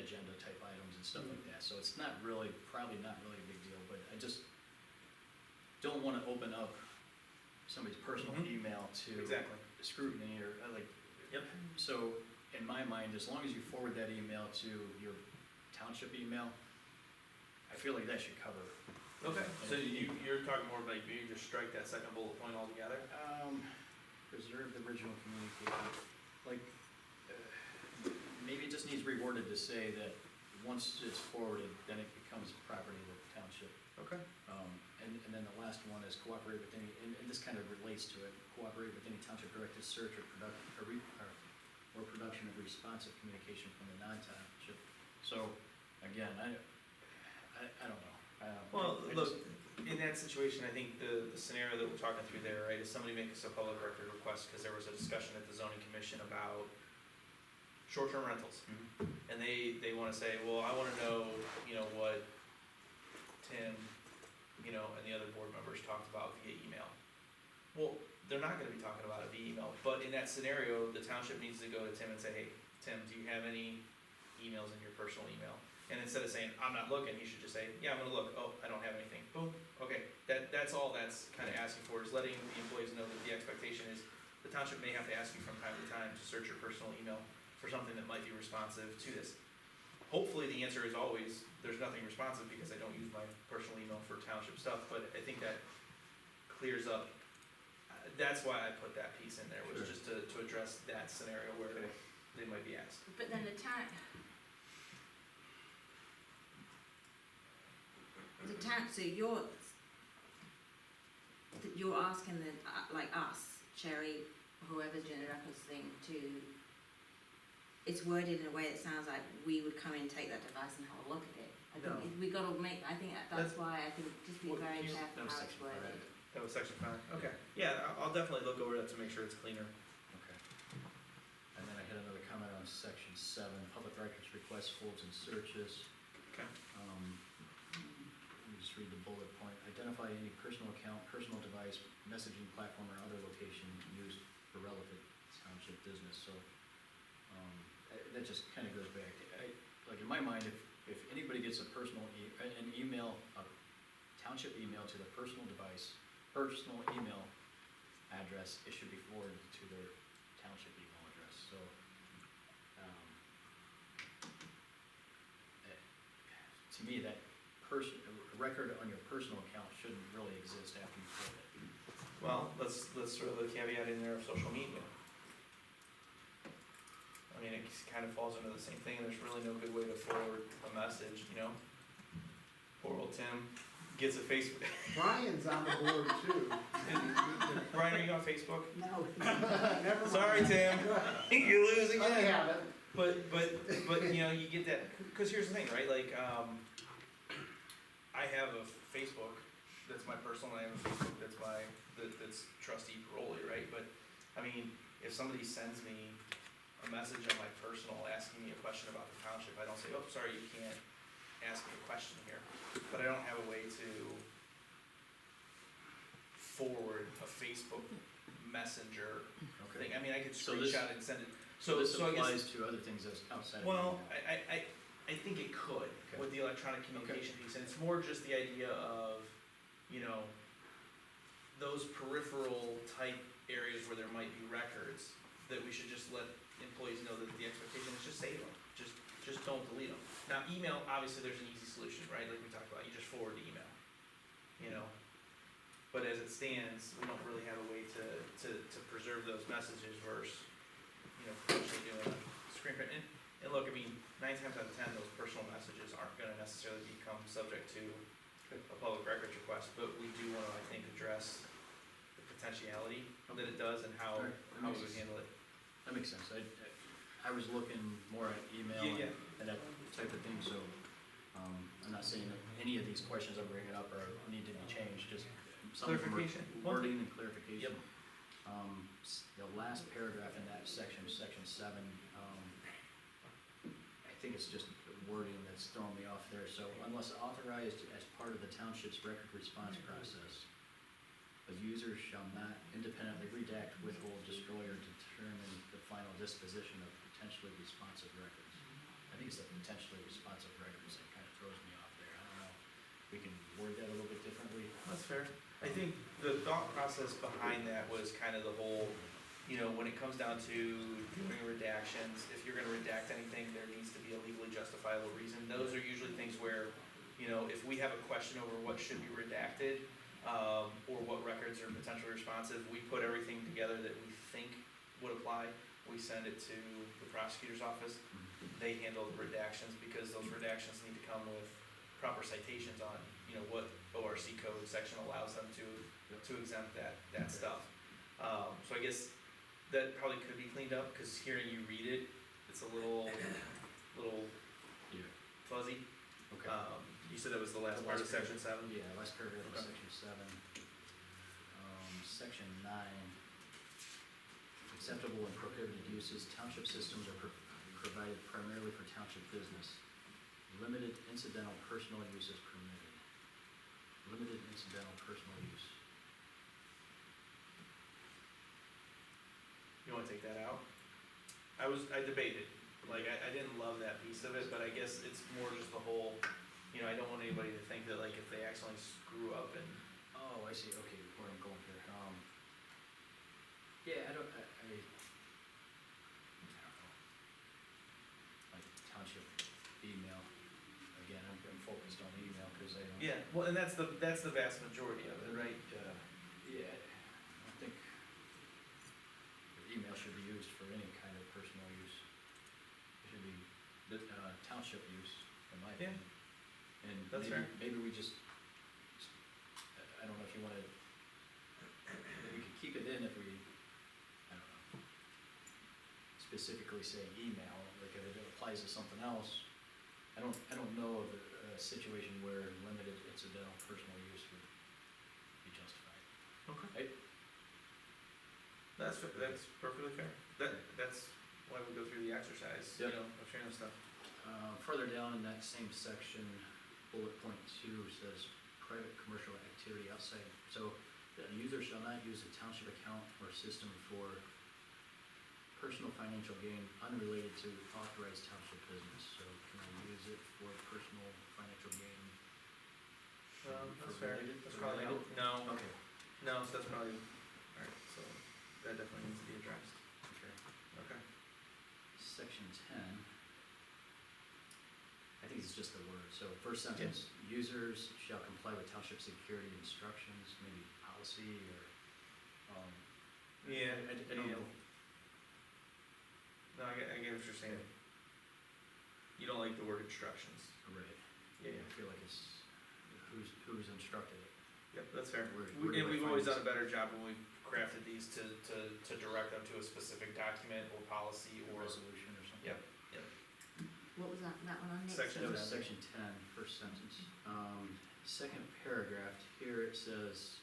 agenda type items and stuff like that. So it's not really, probably not really a big deal, but I just don't wanna open up somebody's personal Mhm. email to Exactly. scrutiny or like. Yep. So in my mind, as long as you forward that email to your township email, I feel like that should cover. Okay, so you're talking more about maybe just strike that second bullet point altogether? Preserve the original communication, like, maybe it just needs reworded to say that once it's forwarded, then it becomes property of the township. Okay. And then the last one is cooperate with any, and this kind of relates to it, cooperate with any township directed search or production of responsive communication from the non-township. So, again, I don't know. Well, I look, just- in that situation, I think the scenario that we're talking through there, right, is somebody makes a public record request, because there was a discussion at the zoning commission about short-term rentals. And they wanna say, well, I wanna know, what Tim, and the other board members talked about via email. Well, they're not gonna be talking about it via email, but in that scenario, the township needs to go to Tim and say, hey, Tim, do you have any emails in your personal email? And instead of saying, I'm not looking, he should just say, yeah, I'm gonna look, oh, I don't have anything, boom, okay. That's all that's kinda asking for, is letting the employees know that the expectation is, the township may have to ask you from time to time to search your personal email for something that might be responsive to this. Hopefully, the answer is always, there's nothing responsive because I don't use my personal email for township stuff, but I think that clears up. That's why I put that piece in there, was Sure. just to address that scenario where they might be asked. But then the town, so you're asking the, like us, Sherry, whoever's doing the records thing, it's worded in a way that sounds like we would come in, take that device and have a look at it. I No. think we gotta make, I think that's why I think just be Well, very you- careful that was how it's section worded. five. That was section 5. Okay. Yeah, I'll definitely look over that to make sure it's cleaner. Okay. And then I had another comment on section 7, public records requests, holds and searches. Okay. Let me just read the bullet point. Identify any personal account, personal device, messaging platform, or other location used for relevant township business. So, that just kind of goes back. Like in my mind, if anybody gets a personal, an email, a township email to their personal device, personal email address, it should be forwarded to their township email address. So, to me, that a record on your personal account shouldn't really exist after you forward it. Well, let's throw the caveat in there of social media. I mean, it kind of falls into the same thing, and there's really no good way to forward a message, Poor old Tim gets a Facebook. Brian's on the board too. Brian, are you on Facebook? No. Never mind. Sorry, Tim. You lose I again. have it. But you get that, because here's the thing, right, like, I have a Facebook, that's my personal, and I have a Facebook that's trustee Paroli, right, but, I mean, if somebody sends me a message on my personal asking me a question about the township, I don't say, oh, sorry, you can't ask me a question here, but I don't have a way to forward a Facebook Messenger thing, I mean, I could So this- screenshot and send it, So this I guess. applies to other things that's outside of. Well, email. I think it could Okay. with the electronic communication piece, and it's more just the idea of, those peripheral type areas where there might be records, that we should just let employees know that the expectation is just save them, just don't delete them. Now, email, obviously, there's an easy solution, right, like we talked about, you just forward the email, But as it stands, we don't really have a way to preserve those messages versus, potentially doing a screen print. And look, I mean, 9 times out of 10, those personal messages aren't gonna necessarily become subject to a public records request, but we do wanna, I think, address the potentiality that it does and how Alright, that we makes would sense. handle it. That makes sense. I was looking more at email Yeah. and that type of thing, so I'm not saying that any of these questions I'm bringing up need to be changed, just some of them are Clarification. wording and clarification. Yep. The last paragraph in that section, section 7, I think it's just wording that's throwing me off there. So unless authorized as part of the township's record response process, a user shall not independently redact, withhold, destroy, or determine the final disposition of potentially responsive records. I think it's the potentially responsive records that kind of throws me off there. I don't know. We can word that a little bit differently. That's fair. I think the thought process behind that was kind of the whole, you know, when it comes down to doing redactions, if you're gonna redact anything, there needs to be a legally justifiable reason. Those are usually things where, you know, if we have a question over what should be redacted, or what records are potentially responsive, we put everything together that we think would apply. We send it to the prosecutor's office. They handle the redactions because those redactions need to come with proper citations on, you know, what ORC code section allows them to exempt that stuff. So I guess that probably could be cleaned up, cause hearing you read it, it's a little Yeah. fuzzy. Okay. You said that was the last part of section 7? Yeah, last paragraph of Okay. section 7. Section 9, acceptable and prohibited uses, township systems are provided primarily for township business. Limited incidental personal use is permitted. Limited incidental personal use. You wanna take that out? I debated, like, I didn't love that piece of it, but I guess it's more just the whole, you know, I don't want anybody to think that, like, if they accidentally screw up and, Oh, I see, okay, where I'm going here. Yeah, I don't know. Like township email, again, I'm focused on email because I don't. yeah, well, and that's the vast majority of it, right? Yeah, I don't think the email should be used for any kind of personal use. It should be township use, in my Yeah. opinion. And That's fair. maybe we just, I don't know if you wanna, we could keep it in if we, I don't know, specifically say email, like if it applies to something else. I don't know of a situation where limited incidental personal use would be justified. Okay. That's perfectly fair. That's why we go through the exercise, you Yep. know, of sharing this stuff. Further down in that same section, bullet point 2 says private commercial activity outside. So the user shall not use a township account or system for personal financial gain unrelated to authorized township business. So can I use it for personal financial gain? That's fair. Related? That's probably, Related? no, Okay, no, so that's probably, alright, so that definitely needs to be addressed. okay. Okay. Section 10, I think it's just the word. So first sentence, users shall comply with township security instructions, maybe policy or, Yeah, I don't know. No, I get what you're saying. You don't like the word instructions. Right. Yeah, I feel like it's, who's instructed it? Yep, that's fair. Where And do I we've find always this? done a better job when we've crafted these to direct them to a specific document or policy or. Resolution or something? Yep. What was that one on next? Section That was 10. section 10, first sentence. Second paragraph, here it says,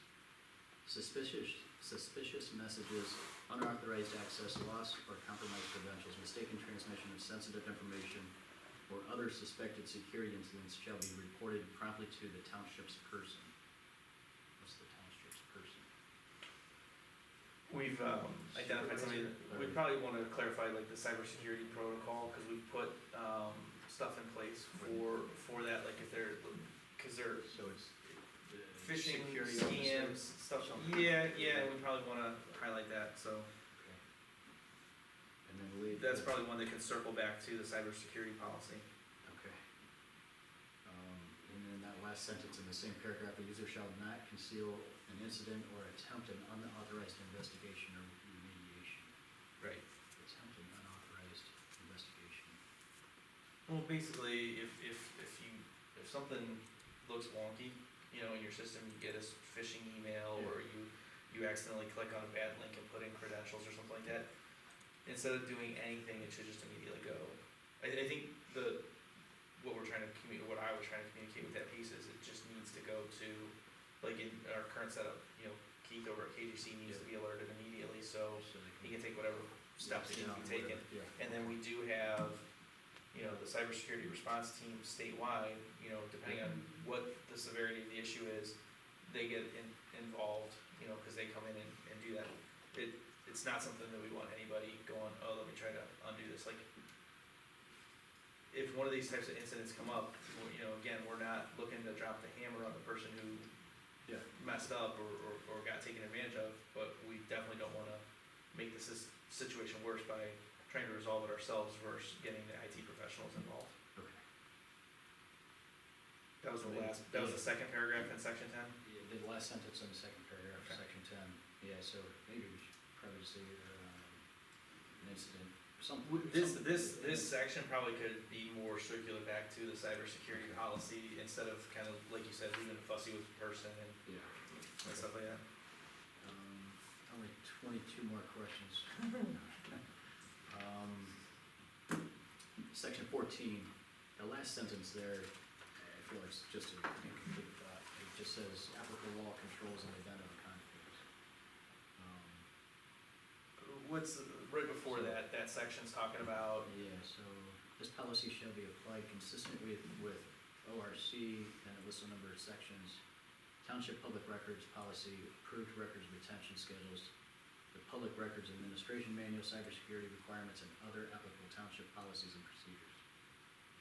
suspicious messages, unauthorized access, loss or compromised credentials, mistaken transmission of sensitive information, or other suspected security incidents shall be reported promptly to the township's person. What's the township's person? We've identified somebody, we probably wanna clarify like the cybersecurity protocol, cause we've put, stuff in place for that, like if they're, cause they're So it's the phishing, security scams, officer? stuff, Something. yeah, we probably wanna highlight that, so. Okay. And then leave. That's probably one that can circle back to the cybersecurity policy. Okay. And then that last sentence in the same paragraph, a user shall not conceal an incident or attempt an unauthorized investigation or remediation. Right. Attempt an unauthorized investigation. Well, basically, if something looks wonky, you know, in your system, you get a phishing email, or you accidentally click on a bad link and put in credentials or something like that, instead of doing anything, it should just immediately go. I think what we're trying to what I was current setup, Keith over at KGC needs to be alerted immediately, so So they he can take whatever steps need to be taken. Yeah. And then we do have, the cybersecurity response team statewide, depending on what the severity of the issue is, they get involved, cause they come in and do that. It's not something that we want anybody going, oh, let me try to undo this, like, if one of these types of incidents come up, again, we're not looking to drop the hammer on the person who Yeah. messed up or got taken advantage of, but we definitely don't wanna make this situation worse by trying to resolve it ourselves versus getting the IT professionals involved. Okay. That was the second paragraph in section 10? Yeah, the last sentence in the second paragraph, Okay. section 10. Yeah, so maybe we should probably say, an incident, something. This section probably could be more circular back to the cybersecurity policy instead of kind of, like you said, leaving it fussy with the person Yeah. and stuff like that. Only 22 more questions. Section 14, the last sentence there, I feel like it's just an incomplete thought. It just says applicable law controls in the event of a conflict. Right before that section's talking about, Yeah, so this policy shall be applied consistent with ORC, and it lists a number of sections. Township Public Records Policy, approved records retention schedules, the Public Records Administration Manual, cybersecurity requirements, and other applicable township policies and procedures.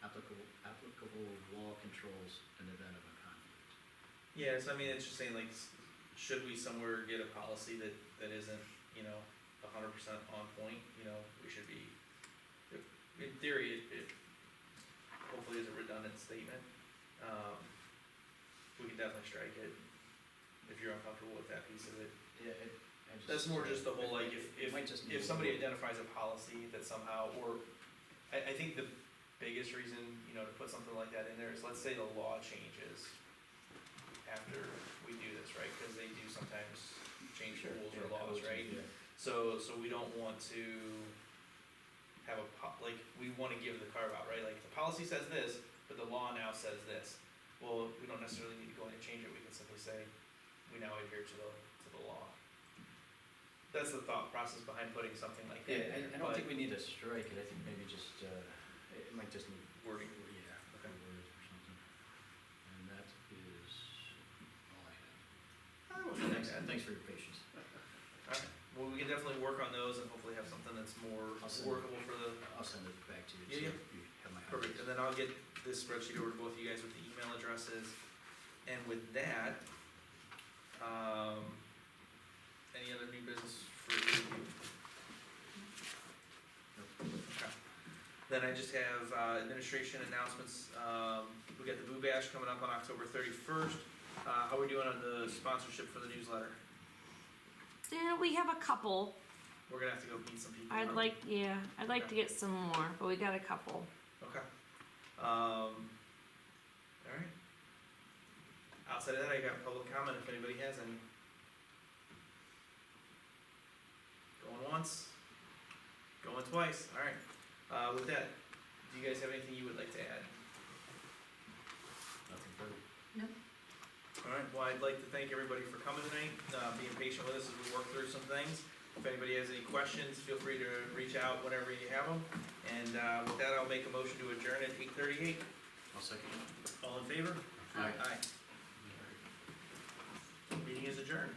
Applicable law controls in the event of a conflict. yeah, so I mean, it's just saying like, should we somewhere get a policy that isn't, 100% on point, we should be, in theory, it hopefully is a redundant statement. We can definitely strike it if you're uncomfortable with that piece of it. Yeah, That's more just the whole, like, It might just need if a somebody little- identifies a policy that somehow, or, I think the biggest reason, to put something like that in there is, let's say the law changes after we do this, right, cause they do sometimes change Sure, rules yeah, or laws, codes, right? yeah. So we don't want to have we wanna give the carve out, right, like, the policy says this, but the law now says this. Well, we don't necessarily need to go in and change it, we can simply say, we now adhere to the law. That's the thought process behind putting something like that Yeah, in there, I don't but think we need to strike it, I think maybe just, it might just need. wording. Yeah, Okay. words or something. And that is all I have. I wasn't Thanks, bad. thanks for your patience. Alright, well, we can definitely work on those and hopefully have something that's more I'll send it. workable for the, I'll send it back to you. Yeah, so you have my perfect, and then I'll get this spreadsheet over to both of you guys with the email addresses. And with that, any other new business for review? Okay. Then I just have, administration announcements, we got the Boo Bash coming up on October 31st. How are we doing on the sponsorship for the newsletter? Yeah, we have a couple. We're gonna have to go meet some people. I'd like to get some more, but we got a couple. Okay. Alright. Outside of that, I got public comment if anybody has any. Going once, going twice, alright. With that, do you guys have anything you would like to add? Nothing further. Alright, well, I'd like to thank everybody for coming tonight, being patient with us as we work through some things. If anybody has any questions, feel free to reach out whenever you have them. And, with that, I'll make a motion to adjourn at 8:38. I'll second. All in favor? Aye. Meeting is adjourned.